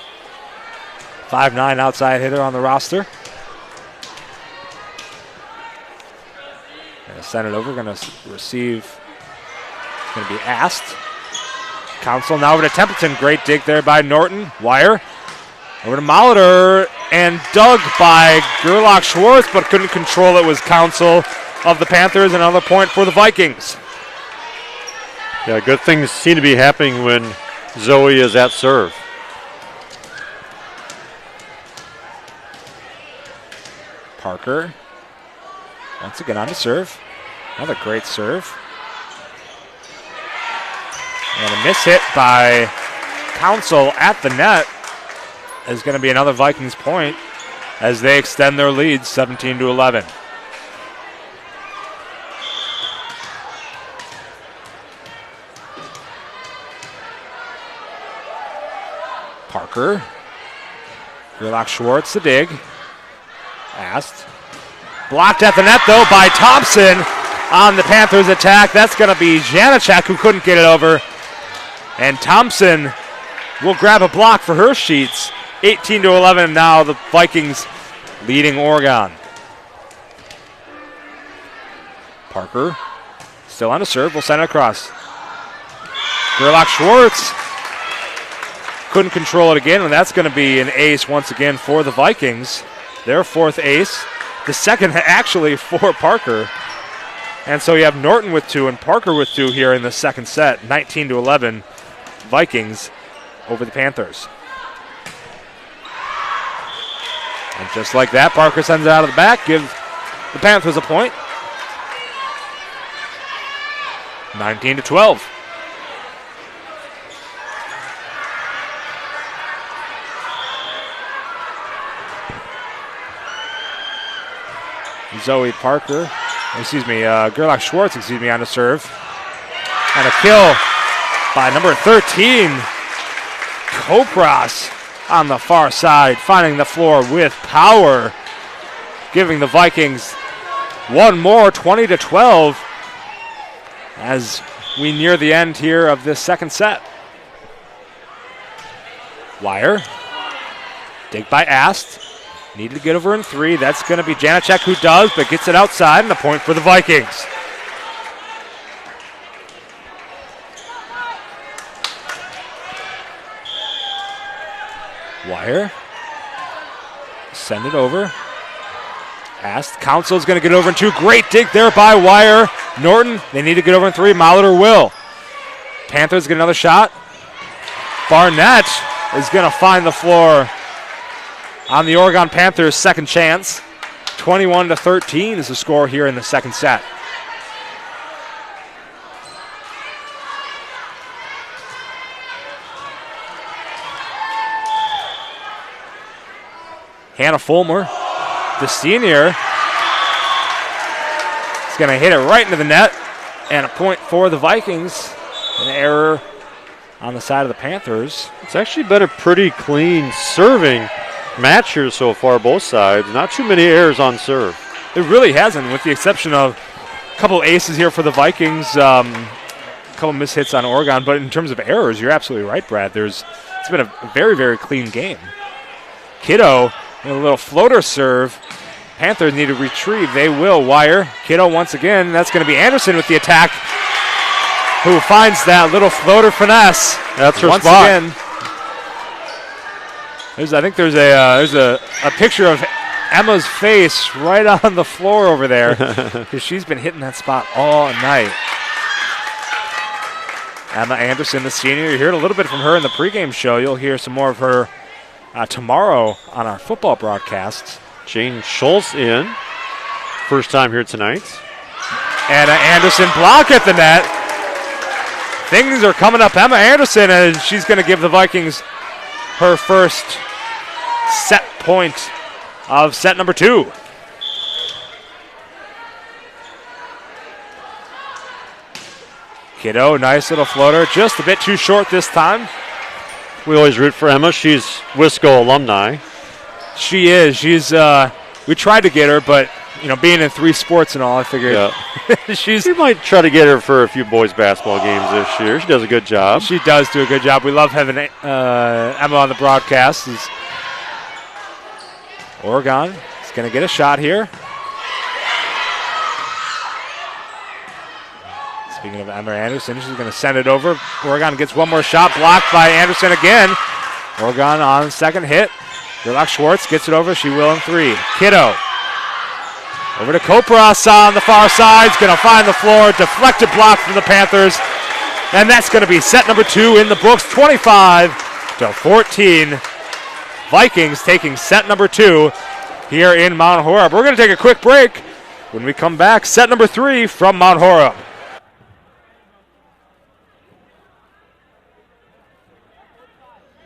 5'9" outside hitter on the roster. Going to send it over, going to receive. Going to be asked. Council now over to Templeton. Great dig there by Norton. Wire over to Molitor and dug by Gerlach Schwartz, but couldn't control it. Was Council of the Panthers. Another point for the Vikings. Yeah, good things seem to be happening when Zoe is at serve. Parker once again on to serve. Another great serve. And a miss hit by Council at the net is going to be another Vikings point as they extend their lead 17-11. Parker. Gerlach Schwartz the dig. Asked. Blocked at the net though by Thompson on the Panthers attack. That's going to be Janacek who couldn't get it over. And Thompson will grab a block for her sheets. 18-11 now, the Vikings leading Oregon. Parker still on a serve. We'll send it across. Gerlach Schwartz couldn't control it again, and that's going to be an ace once again for the Vikings. Their fourth ace. The second actually for Parker. And so you have Norton with 2 and Parker with 2 here in the second set. 19-11. Vikings over the Panthers. And just like that, Parker sends it out of the back, gives the Panthers a point. 19-12. Zoe Parker, Gerlach Schwartz, on the serve. And a kill by number 13, Kopras on the far side, finding the floor with power, giving the Vikings one more, 20-12, as we near the end here of this second set. Wire, dig by Ast, needed to get over in 3. That's going to be Janacek who does, but gets it outside, and a point for the Vikings. Wire. Send it over. Ast. Council's going to get over in 2. Great dig there by Wire. Norton, they need to get over in 3. Molitor will. Panthers get another shot. Barnett is going to find the floor on the Oregon Panthers' second chance. 21-13 is the score here in the second set. Hannah Fulmer, the senior, is going to hit it right into the net. And a point for the Vikings. An error on the side of the Panthers. It's actually been a pretty clean serving match here so far, both sides. Not too many errors on serve. It really hasn't, with the exception of a couple aces here for the Vikings, a couple mishits on Oregon. But in terms of errors, you're absolutely right, Brad. It's been a very, very clean game. Kiddo with a little floater serve. Panthers need to retrieve. They will. Wire. Kiddo once again. That's going to be Anderson with the attack, who finds that little floater finesse. That's her once spot. Again. I think there's a picture of Emma's face right on the floor over there, because she's been hitting that spot all night. Emma Anderson, the senior. You heard a little bit from her in the pregame show. You'll hear some more of her tomorrow on our football broadcasts. Jane Schultz in. First time here tonight. And Anderson block at the net. Things are coming up. Emma Anderson, and she's going to give the Vikings her first set point of set number 2. Kiddo, nice little floater. Just a bit too short this time. We always root for Emma. She's Wisco alumni. She is. We tried to get her, but being in 3 sports and all, I figured we might try to get her for a few boys basketball games this year. She does a good job. She does do a good job. We love having Emma on the broadcast. Oregon is going to get a shot here. Speaking of Emma Anderson, she's going to send it over. Oregon gets one more shot, blocked by Anderson again. Oregon on second hit. Gerlach Schwartz gets it over. She will in 3. Kiddo. Over to Kopras on the far side. He's going to find the floor. Deflected block from the Panthers. And that's going to be set number 2 in the books. 25-14. Vikings taking set number 2 here in Mount Horeb. We're going to take a quick break. When we come back, set number 3 from Mount Horeb.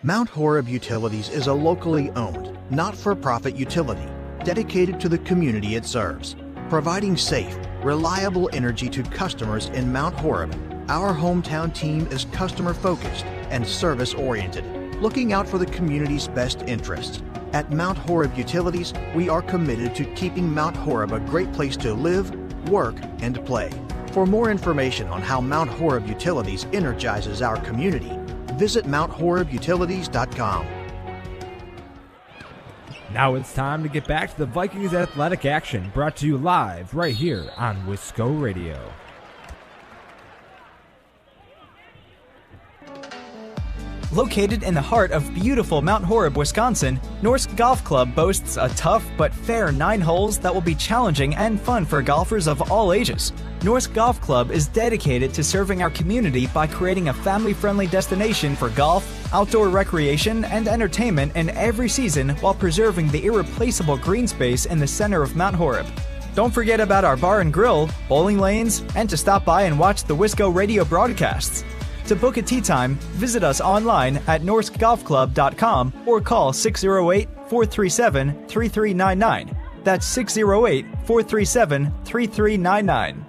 Mount Horeb Utilities is a locally owned, not-for-profit utility dedicated to the community it serves. Providing safe, reliable energy to customers in Mount Horeb, our hometown team is customer-focused and service-oriented, looking out for the community's best interests. At Mount Horeb Utilities, we are committed to keeping Mount Horeb a great place to live, work, and play. For more information on how Mount Horeb Utilities energizes our community, visit MountHorebUtilities.com. Now it's time to get back to the Vikings Athletic action, brought to you live right here on Wisco Radio. Located in the heart of beautiful Mount Horeb, Wisconsin, Norsk Golf Club boasts a tough but fair 9 holes that will be challenging and fun for golfers of all ages. Norsk Golf Club is dedicated to serving our community by creating a family-friendly destination for golf, outdoor recreation, and entertainment in every season while preserving the irreplaceable green space in the center of Mount Horeb. Don't forget about our bar and grill, bowling lanes, and to stop by and watch the Wisco Radio broadcasts. To book a tee time, visit us online at norskgolfclub.com or call 608-437-3399. That's 608-437-3399.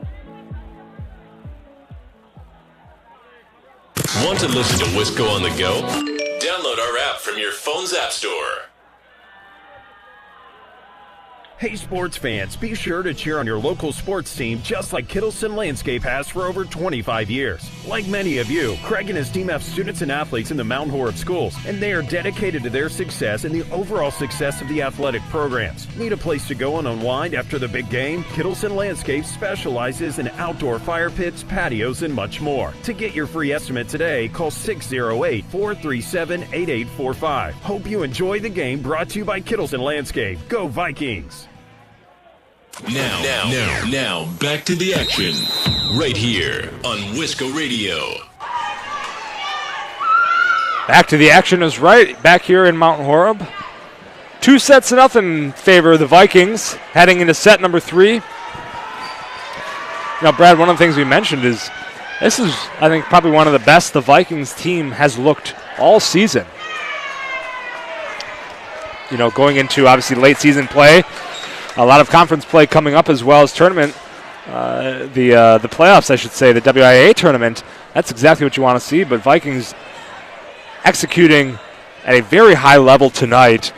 Want to listen to Wisco on the go? Download our app from your phone's app store. Hey sports fans, be sure to cheer on your local sports team just like Kittleson Landscape has for over 25 years. Like many of you, Craig and his team have students and athletes in the Mount Horeb schools, and they are dedicated to their success and the overall success of the athletic programs. Need a place to go and unwind after the big game? Kittleson Landscape specializes in outdoor fire pits, patios, and much more. To get your free estimate today, call 608-437-8845. Hope you enjoy the game, brought to you by Kittleson Landscape. Go Vikings! Now, back to the action, right here on Wisco Radio. Back to the action is right back here in Mount Horeb. 2-0 in favor of the Vikings, heading into set number 3. Now, Brad, one of the things we mentioned is this is, I think, probably one of the best the Vikings team has looked all season. going into obviously late season play. A lot of conference play coming up as well as tournament. The playoffs, I should say, the WIAA tournament. That's exactly what you want to see. But Vikings executing at a very high level tonight.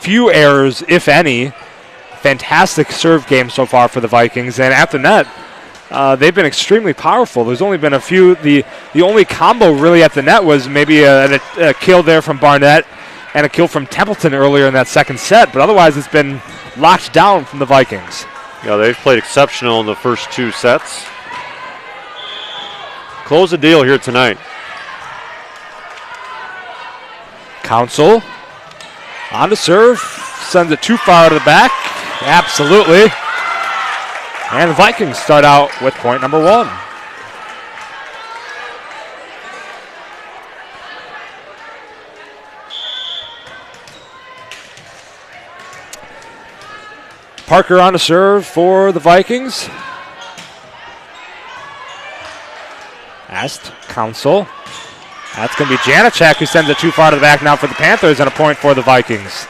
Few errors, if any. Fantastic serve game so far for the Vikings. And at the net, they've been extremely powerful. There's only been a few. The only combo really at the net was maybe a kill there from Barnett and a kill from Templeton earlier in that second set. But otherwise, it's been locked down from the Vikings. Yeah, they've played exceptional in the first 2 sets. Close the deal here tonight. Council on to serve. Sends it too far out of the back. Absolutely. And the Vikings start out with point number 1. Parker on to serve for the Vikings. Asked Council. That's going to be Janacek who sends it too far to the back now for the Panthers, and a point for the Vikings.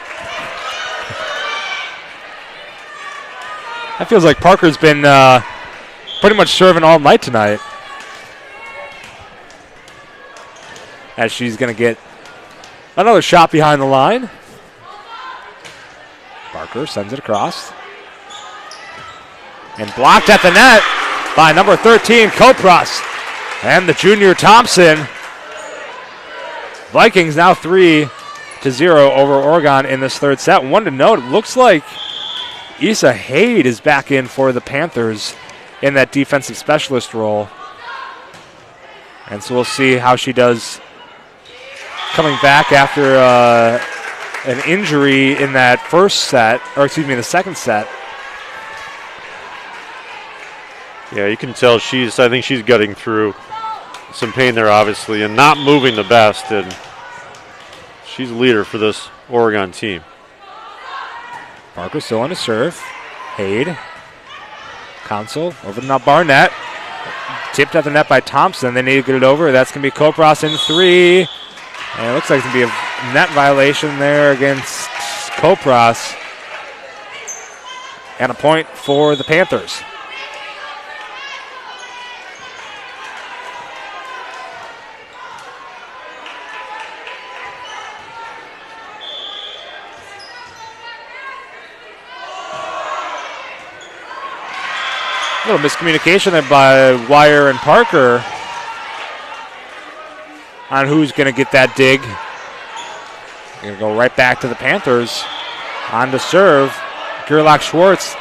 That feels like Parker's been pretty much serving all night tonight. As she's going to get another shot behind the line. Parker sends it across. And blocked at the net by number 13, Kopras. And the junior Thompson. Vikings now 3-0 over Oregon in this third set. One to note, it looks like Issa Haid is back in for the Panthers in that defensive specialist role. And so we'll see how she does coming back after an injury in that first set, or excuse me, the second set. Yeah, you can tell I think she's gutting through some pain there, obviously, and not moving the best. And she's a leader for this Oregon team. Parker still on to serve. Haid. Council over to now Barnett. Tipped at the net by Thompson. They need to get it over. That's going to be Kopras in 3. And it looks like it's going to be a net violation there against Kopras. And a point for the Panthers. A little miscommunication there by Wire and Parker on who's going to get that dig. Going to go right back to the Panthers. On to serve. Gerlach Schwartz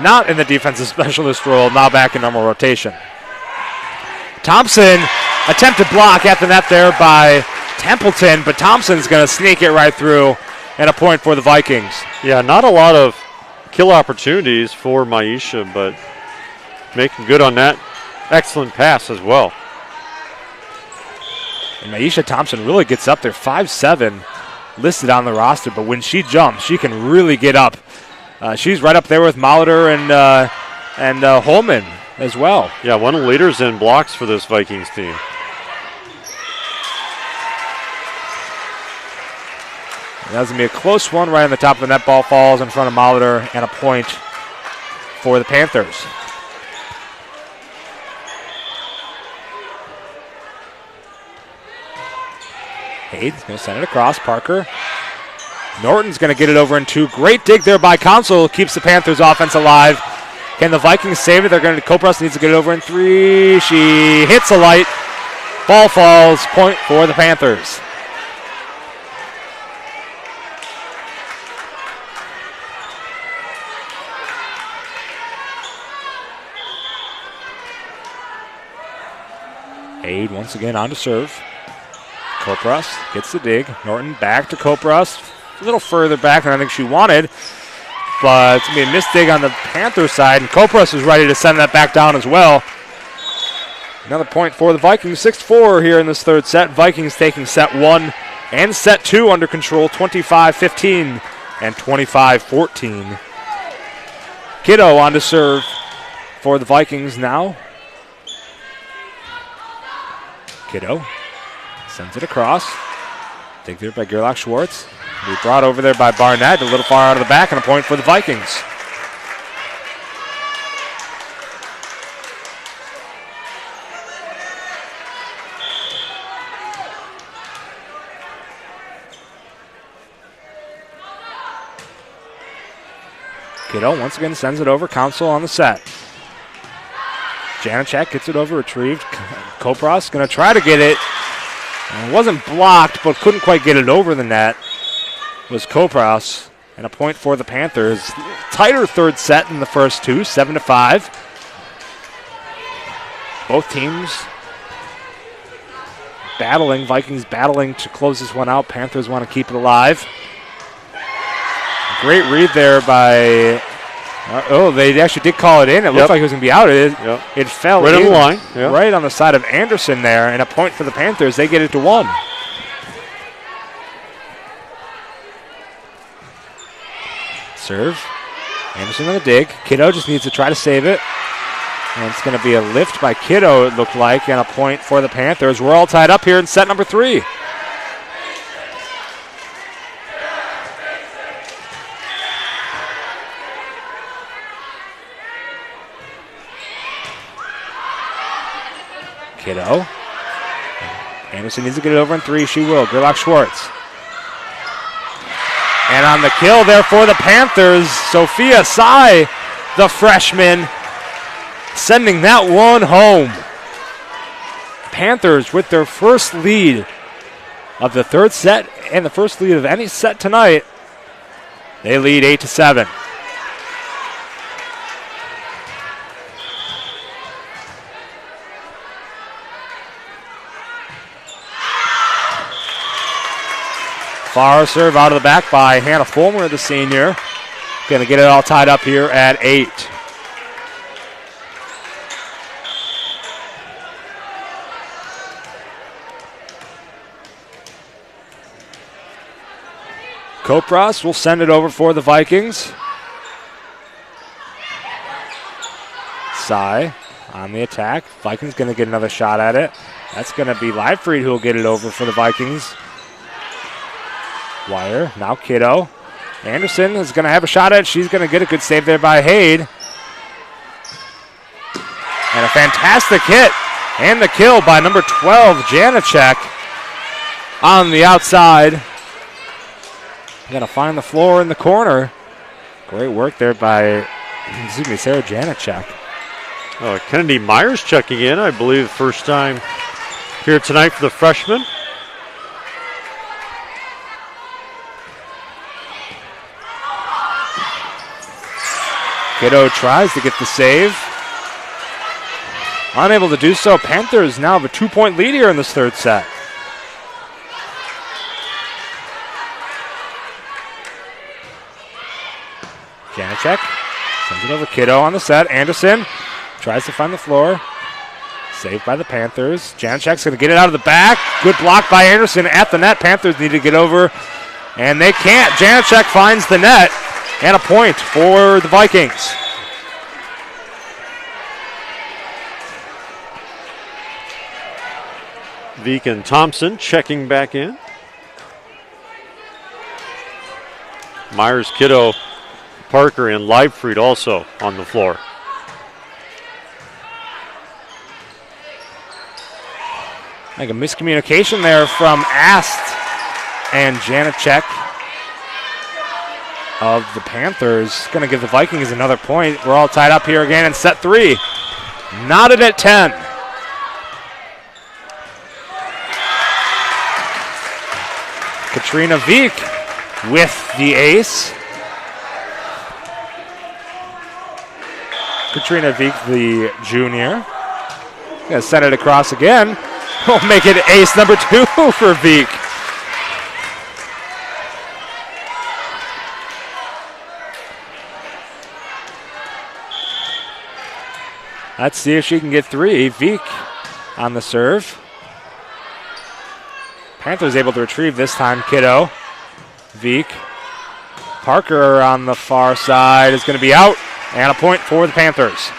not in the defensive specialist role, now back in normal rotation. Thompson, attempted block at the net there by Templeton, but Thompson's going to sneak it right through, and a point for the Vikings. Yeah, not a lot of kill opportunities for Maisha, but making good on that excellent pass as well. And Maisha Thompson really gets up there, 5'7", listed on the roster, but when she jumps, she can really get up. She's right up there with Molitor and Holman as well. Yeah, one of the leaders in blocks for this Vikings team. That's going to be a close one right on the top of the net. Ball falls in front of Molitor, and a point for the Panthers. Haid's going to send it across. Parker. Norton's going to get it over in 2. Great dig there by Council. Keeps the Panthers offense alive. Can the Vikings save it? Kopras needs to get it over in 3. She hits a light. Ball falls. Point for the Panthers. Haid once again on to serve. Kopras gets the dig. Norton back to Kopras. A little further back than I think she wanted. But it's going to be a missed dig on the Panther side. And Kopras is ready to send that back down as well. Another point for the Vikings. 6-4 here in this third set. Vikings taking set 1 and set 2 under control. 25-15 and 25-14. Kiddo on to serve for the Vikings now. Kiddo sends it across. Dig there by Gerlach Schwartz. Be brought over there by Barnett, a little far out of the back, and a point for the Vikings. Kiddo once again sends it over. Council on the set. Janacek gets it over, retrieved. Kopros going to try to get it. It wasn't blocked, but couldn't quite get it over the net. Was Kopros, and a point for the Panthers. Tighter third set in the first two, 7-5. Both teams battling. Vikings battling to close this one out. Panthers want to keep it alive. Great read there by. They actually did call it in. It looked like it was going to be out. It fell right in on the line. Right on the side of Anderson there, and a point for the Panthers. They get it to 1. Serve. Anderson on the dig. Kiddo just needs to try to save it. And it's going to be a lift by Kiddo, it looked like, and a point for the Panthers. We're all tied up here in set number 3. Kiddo. Anderson needs to get it over in 3. She will. Gerlach Schwartz. And on the kill there for the Panthers, Sophia Tsai, the freshman, sending that one home. Panthers with their first lead of the third set and the first lead of any set tonight. They lead 8-7. Far serve out of the back by Hannah Fulmer, the senior. Going to get it all tied up here at 8. Kopros will send it over for the Vikings. Tsai on the attack. Vikings going to get another shot at it. That's going to be Leifried who will get it over for the Vikings. Wire, now Kiddo. Anderson is going to have a shot at it. She's going to get a good save there by Haid. And a fantastic hit. And the kill by number 12, Janacek. On the outside. Going to find the floor in the corner. Great work there by, Sarah Janacek. Kennedy Myers checking in, I believe, first time here tonight for the freshman. Kiddo tries to get the save. Unable to do so. Panthers now have a 2-point lead here in this third set. Janacek sends it over. Kiddo on the set. Anderson tries to find the floor. Saved by the Panthers. Janacek's going to get it out of the back. Good block by Anderson at the net. Panthers need to get over, and they can't. Janacek finds the net. And a point for the Vikings. Veek and Thompson checking back in. Myers, Kiddo, Parker, and Leifried also on the floor. Like a miscommunication there from Ast and Janacek of the Panthers. Going to give the Vikings another point. We're all tied up here again in set 3. Knotted at 10. Katrina Veek with the ace. Katrina Veek, the junior. Going to send it across again. We'll make it ace number 2 for Veek. Let's see if she can get 3. Veek on the serve. Panthers able to retrieve this time. Kiddo. Veek. Parker on the far side is going to be out. And a point for the Panthers.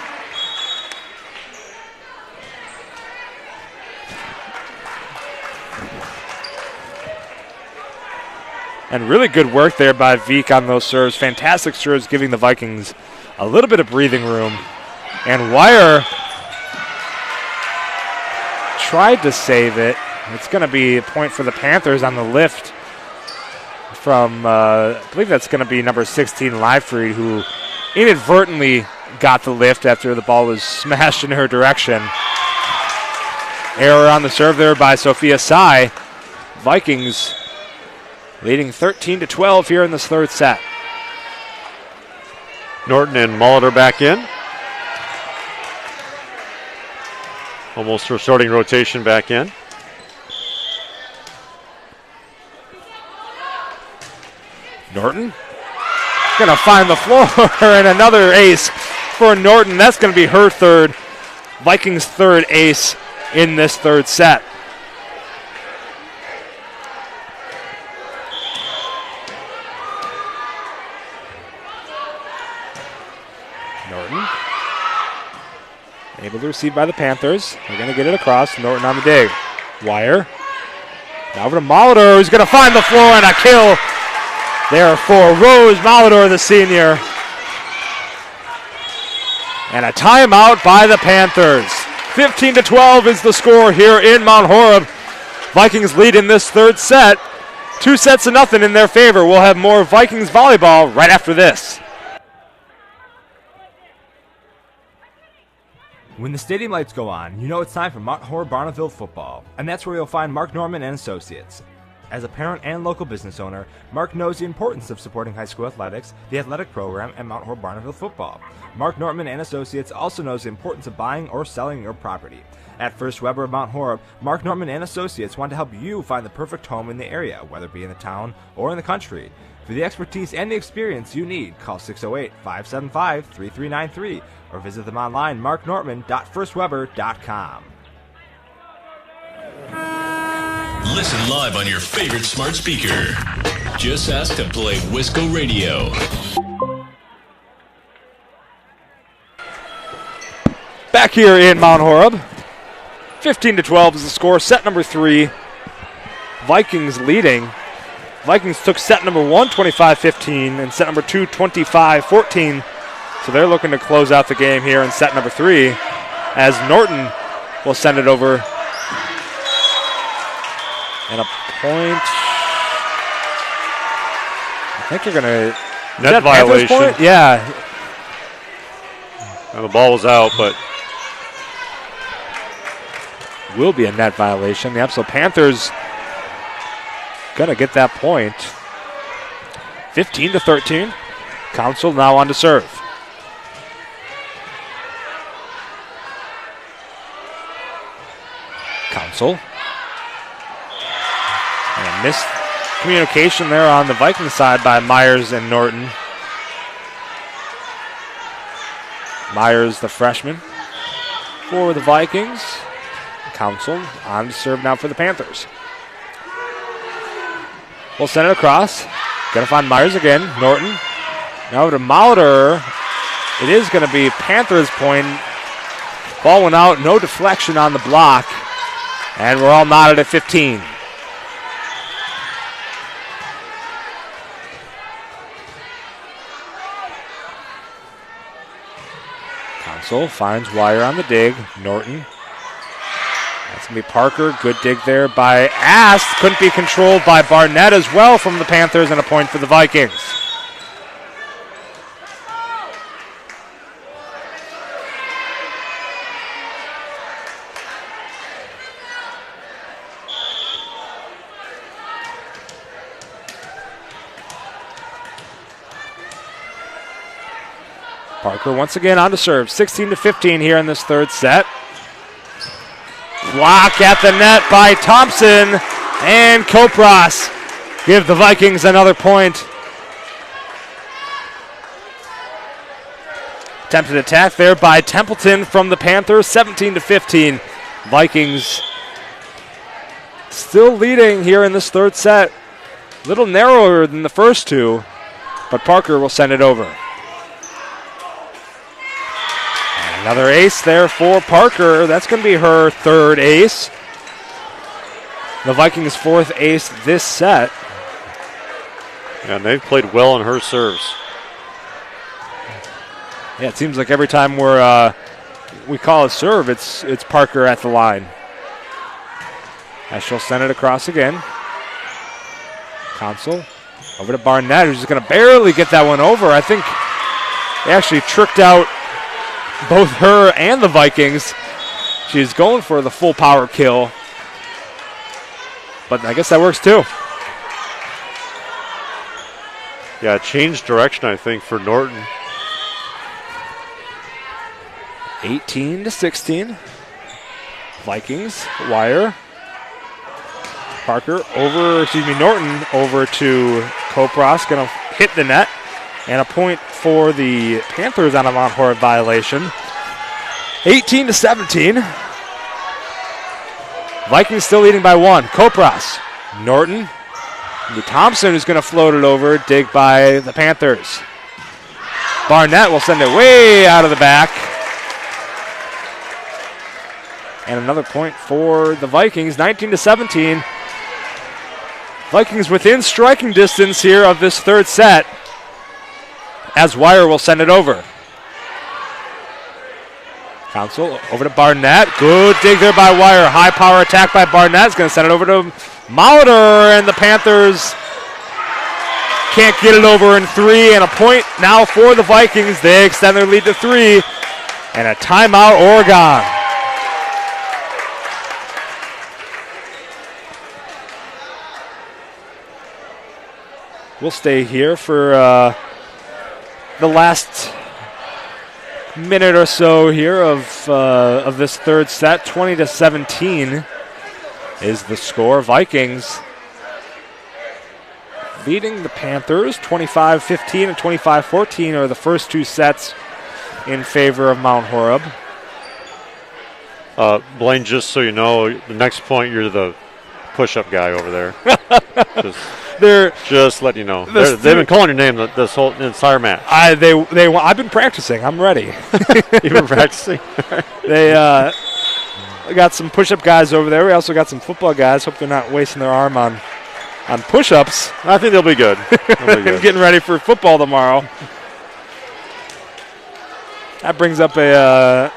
And really good work there by Veek on those serves. Fantastic serves, giving the Vikings a little bit of breathing room. And Wire tried to save it. It's going to be a point for the Panthers on the lift from, I believe that's going to be number 16, Livefried, who inadvertently got the lift after the ball was smashed in her direction. Error on the serve there by Sophia Tsai. Vikings leading 13-12 here in this third set. Norton and Molitor back in. Almost her starting rotation back in. Norton going to find the floor and another ace for Norton. That's going to be her third, Vikings' third ace in this third set. Norton able to receive by the Panthers. They're going to get it across. Norton on the dig. Wire. Now over to Molitor, who's going to find the floor and a kill there for Rose Molitor, the senior. And a timeout by the Panthers. 15-12 is the score here in Mount Horeb. Vikings lead in this third set. 2-0 in their favor. We'll have more Vikings volleyball right after this. When the stadium lights go on, you know it's time for Mount Horeb Barneville football, and that's where you'll find Mark Norman and Associates. As a parent and local business owner, Mark knows the importance of supporting high school athletics, the athletic program, and Mount Horeb Barneville football. Mark Norman and Associates also knows the importance of buying or selling your property. At First Weber of Mount Horeb, Mark Norman and Associates want to help you find the perfect home in the area, whether it be in the town or in the country. For the expertise and the experience you need, call 608-575-3393 or visit them online, marknorman.firstweber.com. Listen live on your favorite smart speaker. Just ask to play Wisco Radio. Back here in Mount Horeb. 15-12 is the score. Set number 3. Vikings leading. Vikings took set number 1, 25-15, and set number 2, 25-14. So they're looking to close out the game here in set number 3 as Norton will send it over. And a point. I think you're going to... Net violation. Yeah. Well, the ball was out, but... Will be a net violation. The Epsom Panthers going to get that point. 15-13. Council now on to serve. Council. And missed communication there on the Viking side by Myers and Norton. Myers, the freshman for the Vikings. Council on to serve now for the Panthers. We'll send it across. Going to find Myers again. Norton. Now over to Molitor. It is going to be Panthers' point. Ball went out. No deflection on the block. And we're all knotted at 15. Council finds Wire on the dig. Norton. That's going to be Parker. Good dig there by Ast. Couldn't be controlled by Barnett as well from the Panthers, and a point for the Vikings. Parker once again on to serve. 16-15 here in this third set. Block at the net by Thompson, and Kopras give the Vikings another point. Attempted attack there by Templeton from the Panthers. 17-15. Vikings still leading here in this third set. A little narrower than the first two, but Parker will send it over. Another ace there for Parker. That's going to be her third ace. The Vikings' fourth ace this set. Yeah, and they've played well on her serves. Yeah, it seems like every time we call a serve, it's Parker at the line. As she'll send it across again. Council over to Barnett, who's just going to barely get that one over. I think they actually tricked out both her and the Vikings. She's going for the full power kill. But I guess that works too. Yeah, changed direction, I think, for Norton. 18-16. Vikings, Wire. Norton over to Kopros, going to hit the net. And a point for the Panthers on a Mount Horeb violation. 18-17. Vikings still leading by 1. Kopros, Norton. Thompson is going to float it over, dig by the Panthers. Barnett will send it way out of the back. And another point for the Vikings, 19-17. Vikings within striking distance here of this third set, as Wire will send it over. Council over to Barnett. Good dig there by Wire. High power attack by Barnett. Is going to send it over to Molitor, and the Panthers can't get it over in 3. And a point now for the Vikings. They extend their lead to 3. And a timeout, Oregon. We'll stay here for the last minute or so here of this third set. 20-17 is the score. Vikings leading the Panthers 25-15 and 25-14 are the first 2 sets in favor of Mount Horeb. Blaine, just so you know, the next point you're the push-up guy over there. Just let you know. They've been calling your name this whole entire match. I've been practicing. I'm ready. You've been practicing? They got some push-up guys over there. We also got some football guys. Hope they're not wasting their arm on push-ups. I think they'll be good. Getting ready for football tomorrow. That brings up a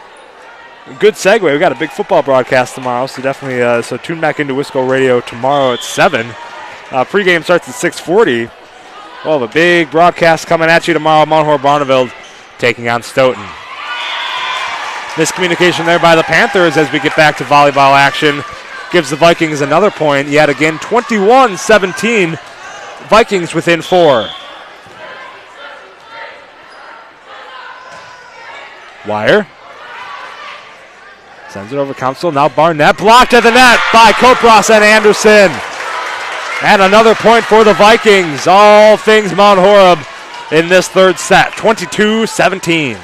good segue. We got a big football broadcast tomorrow, so definitely so tune back into Wisco Radio tomorrow at 7. Pregame starts at 6:40. We'll have a big broadcast coming at you tomorrow. Mount Horeb Barneveld taking on Stoughton. Miscommunication there by the Panthers as we get back to volleyball action. Gives the Vikings another point. Yet again, 21-17. Vikings within 4. Wire. Sends it over Council. Now Barnett blocked at the net by Kopros and Anderson. And another point for the Vikings. All things Mount Horeb in this third set. 22-17.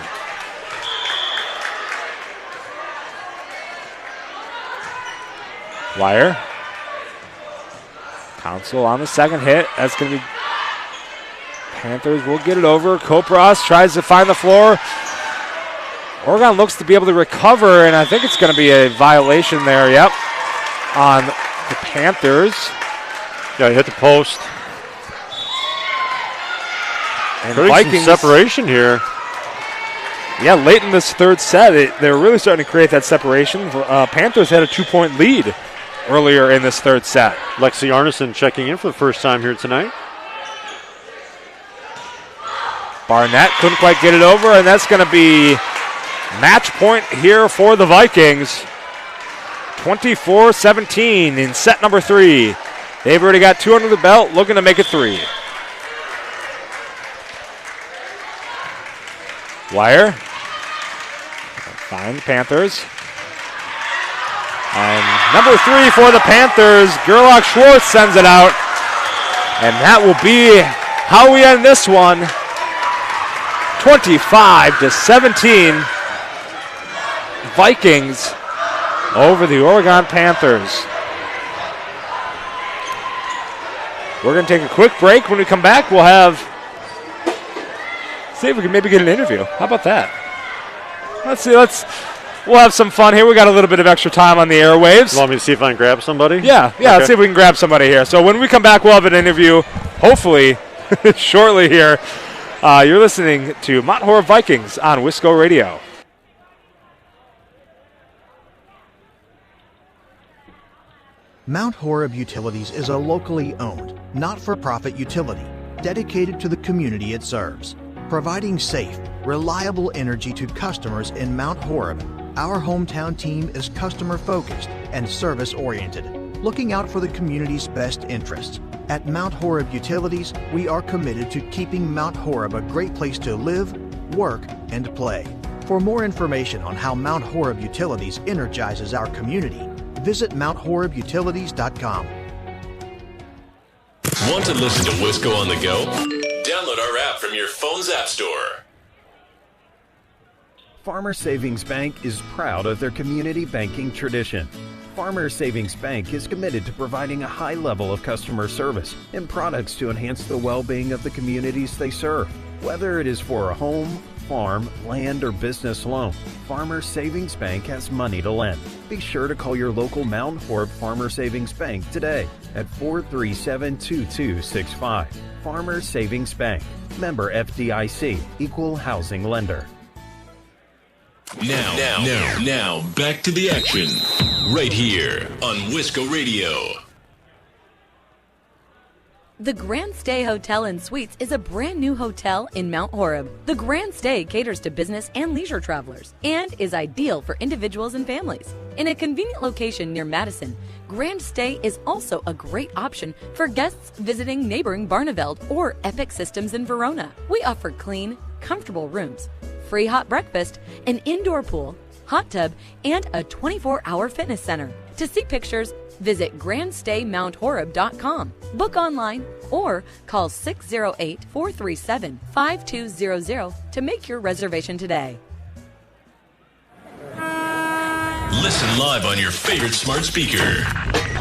Wire. Council on the second hit. That's going to be Panthers will get it over. Kopros tries to find the floor. Oregon looks to be able to recover, and I think it's going to be a violation there, yep, on the Panthers. Yeah, he hit the post. And Vikings separation here. Yeah, late in this third set, they're really starting to create that separation. Panthers had a 2-point lead earlier in this third set. Lexi Arneson checking in for the first time here tonight. Barnett couldn't quite get it over, and that's going to be match point here for the Vikings. 24-17 in set number 3. They've already got 2 under the belt, looking to make it 3. Wire. Find the Panthers. And number 3 for the Panthers, Gerlach Schwartz sends it out. And that will be how we end this one. 25-17. Vikings over the Oregon Panthers. We're going to take a quick break. When we come back, we'll see if we can maybe get an interview. How about that? Let's see. We'll have some fun here. We got a little bit of extra time on the airwaves. You want me to see if I can grab somebody? Yeah. Okay. Let's see if we can grab somebody here. So when we come back, we'll have an interview, hopefully, shortly here. You're listening to Mount Horeb Vikings on Wisco Radio. Mount Horeb Utilities is a locally owned, not-for-profit utility dedicated to the community it serves. Providing safe, reliable energy to customers in Mount Horeb, our hometown team is customer-focused and service-oriented, looking out for the community's best interests. At Mount Horeb Utilities, we are committed to keeping Mount Horeb a great place to live, work, and play. For more information on how Mount Horeb Utilities energizes our community, visit MountHorebUtilities.com. Want to listen to Wisco on the go? Download our app from your phone's app store. Farmer Savings Bank is proud of their community banking tradition. Farmer Savings Bank is committed to providing a high level of customer service and products to enhance the well-being of the communities they serve. Whether it is for a home, farm, land, or business loan, Farmer Savings Bank has money to lend. Be sure to call your local Mount Horeb Farmer Savings Bank today at 437-2265. Farmer Savings Bank, member FDIC, equal housing lender. Now, back to the action, right here on Wisco Radio. The Grand Stay Hotel and Suites is a brand new hotel in Mount Horeb. The Grand Stay caters to business and leisure travelers and is ideal for individuals and families. In a convenient location near Madison, Grand Stay is also a great option for guests visiting neighboring Barneveld or Epic Systems in Verona. We offer clean, comfortable rooms, free hot breakfast, an indoor pool, hot tub, and a 24-hour fitness center. To see pictures, visit grandstaymount.horeb.com, book online, or call 608-437-5200 to make your reservation today. Listen live on your favorite smart speaker.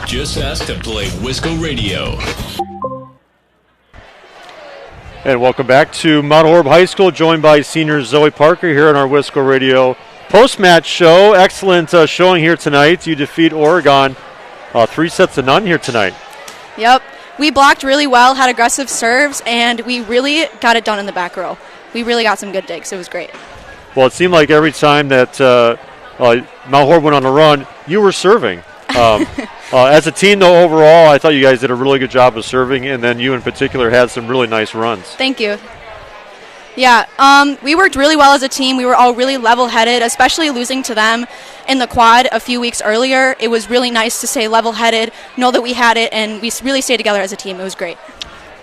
Just ask to play Wisco Radio. And welcome back to Mount Horeb High School, joined by senior Zoe Parker here on our Wisco Radio post-match show. Excellent showing here tonight. You defeat Oregon 3-0 here tonight. Yep. We blocked really well, had aggressive serves, and we really got it done in the back row. We really got some good digs. It was great. Well, it seemed like every time that Mount Horeb went on a run, you were serving. As a team, though, overall, I thought you guys did a really good job of serving, and then you in particular had some really nice runs. Thank you. Yeah, we worked really well as a team. We were all really level-headed, especially losing to them in the quad a few weeks earlier. It was really nice to stay level-headed, know that we had it, and we really stayed together as a team. It was great.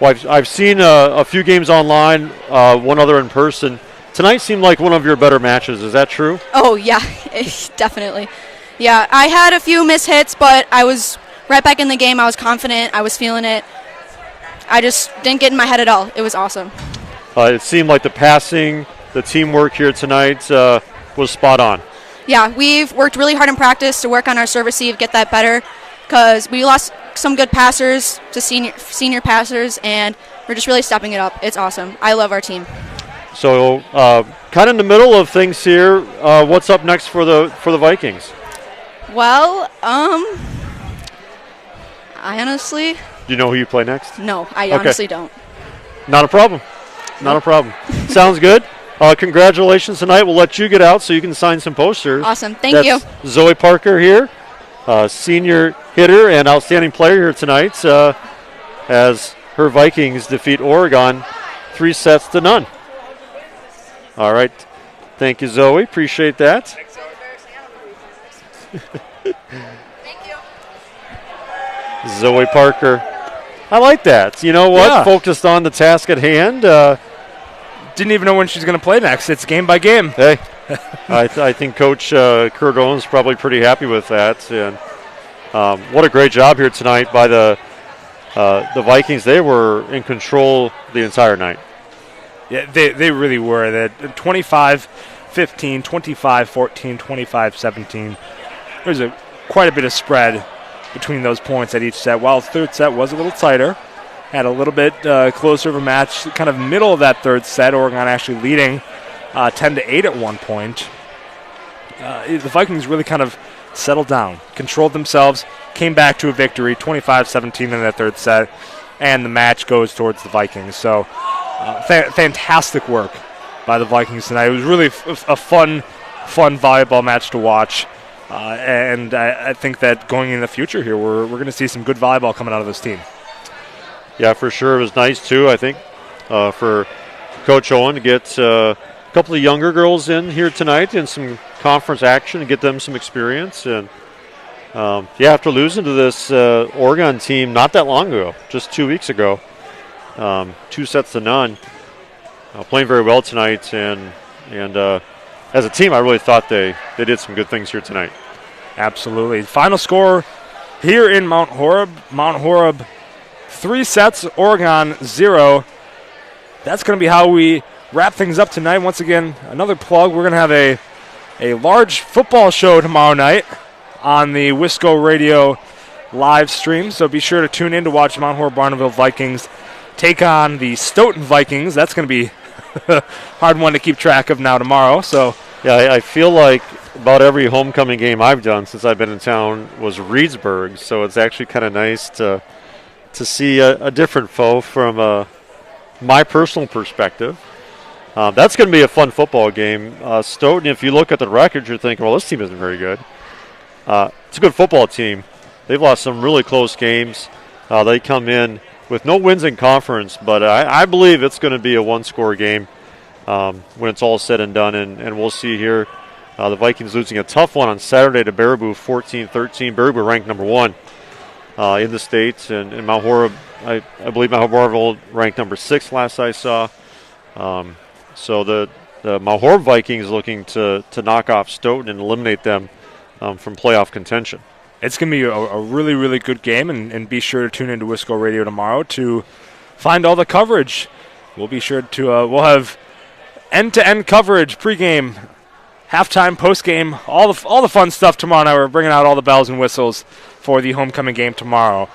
Well, I've seen a few games online, one other in person. Tonight seemed like one of your better matches. Is that true? Oh, yeah, definitely. Yeah, I had a few missed hits, but I was right back in the game. I was confident. I was feeling it. I just didn't get in my head at all. It was awesome. It seemed like the passing, the teamwork here tonight was spot on. Yeah, we've worked really hard in practice to work on our serve receive, get that better, because we lost some good passers to senior passers, and we're just really stepping it up. It's awesome. I love our team. So, kind of in the middle of things here, what's up next for the Vikings? Well, I honestly... Do you know who you play next? No, I honestly don't. Not a problem. Not a problem. Sounds good. Congratulations tonight. We'll let you get out so you can sign some posters. Awesome. Thank you. Zoe Parker here, senior hitter and outstanding player here tonight, as her Vikings defeat Oregon 3-0. All right. Thank you, Zoe. Appreciate that. Thank you. Zoe Parker. I like that. You know what? Yeah. Focused on the task at hand. Didn't even know when she's going to play next. It's game by game. Hey, I think Coach Kurt Owens is probably pretty happy with that. And what a great job here tonight by the Vikings. They were in control the entire night. Yeah, they really were. That 25-15, 25-14, 25-17. There's quite a bit of spread between those points at each set. While the third set was a little tighter, had a little bit closer of a match, kind of middle of that third set. Oregon actually leading 10-8 at one point. The Vikings really kind of settled down, controlled themselves, came back to a victory, 25-17 in that third set. and the match goes towards the Vikings. So fantastic work by the Vikings tonight. It was really a fun volleyball match to watch. And I think that going in the future here, we're going to see some good volleyball coming out of this team. Yeah, for sure. It was nice, too, I think, for Coach Owen to get a couple of younger girls in here tonight in some conference action and get them some experience. And, after losing to this Oregon team not that long ago, just 2 weeks ago, 2-0, playing very well tonight. And as a team, I really thought they did some good things here tonight. Absolutely. Final score here in Mount Horeb. Mount Horeb 3 sets, Oregon 0. That's going to be how we wrap things up tonight. Once again, another plug. We're going to have a large football show tomorrow night on the Wisco Radio live stream. So be sure to tune in to watch Mount Horeb Barneville Vikings take on the Stoughton Vikings. That's going to be a hard one to keep track of now tomorrow. So yeah, I feel like about every homecoming game I've done since I've been in town was Reedsburg. So it's actually kind of nice to see a different foe from my personal perspective. That's going to be a fun football game. Stoughton, if you look at the record, you're thinking, well, this team isn't very good. It's a good football team. They've lost some really close games. They come in with no wins in conference, but I believe it's going to be a one-score game when it's all said and done, and we'll see here. The Vikings losing a tough one on Saturday to Baraboo, 14-13. Baraboo ranked number 1 in the state, and Mount Horeb, I believe Mount Horeb ranked number 6 last I saw. So the Mount Horeb Vikings looking to knock off Stoughton and eliminate them from playoff contention. It's going to be a really, really good game, and be sure to tune into Wisco Radio tomorrow to find all the coverage. We'll be sure to we'll have end-to-end coverage, pregame, halftime, postgame, all the fun stuff tomorrow night. We're bringing out all the bells and whistles for the homecoming game tomorrow.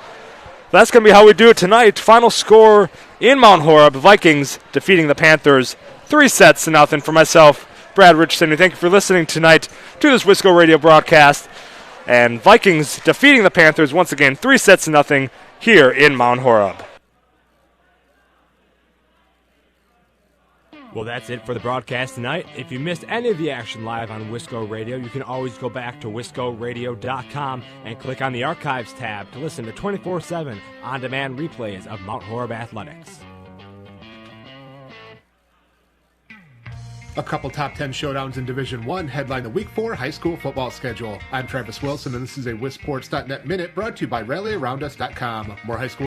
That's going to be how we do it tonight. Final score in Mount Horeb, Vikings defeating the Panthers 3-0 for myself, Brad Richardson. Thank you for listening tonight to this Wisco Radio broadcast. And Vikings defeating the Panthers once again 3-0 here in Mount Horeb. Well, that's it for the broadcast tonight. If you missed any of the action live on Wisco Radio, you can always go back to wiscoradio.com and click on the Archives tab to listen to 24/7 on-demand replays of Mount Horeb Athletics. A couple top 10 showdowns in Division 1 headline the Week 4 high school football schedule. I'm Travis Wilson, and this is a WisSports.net Minute brought to you by RallyAroundUs.com. More high school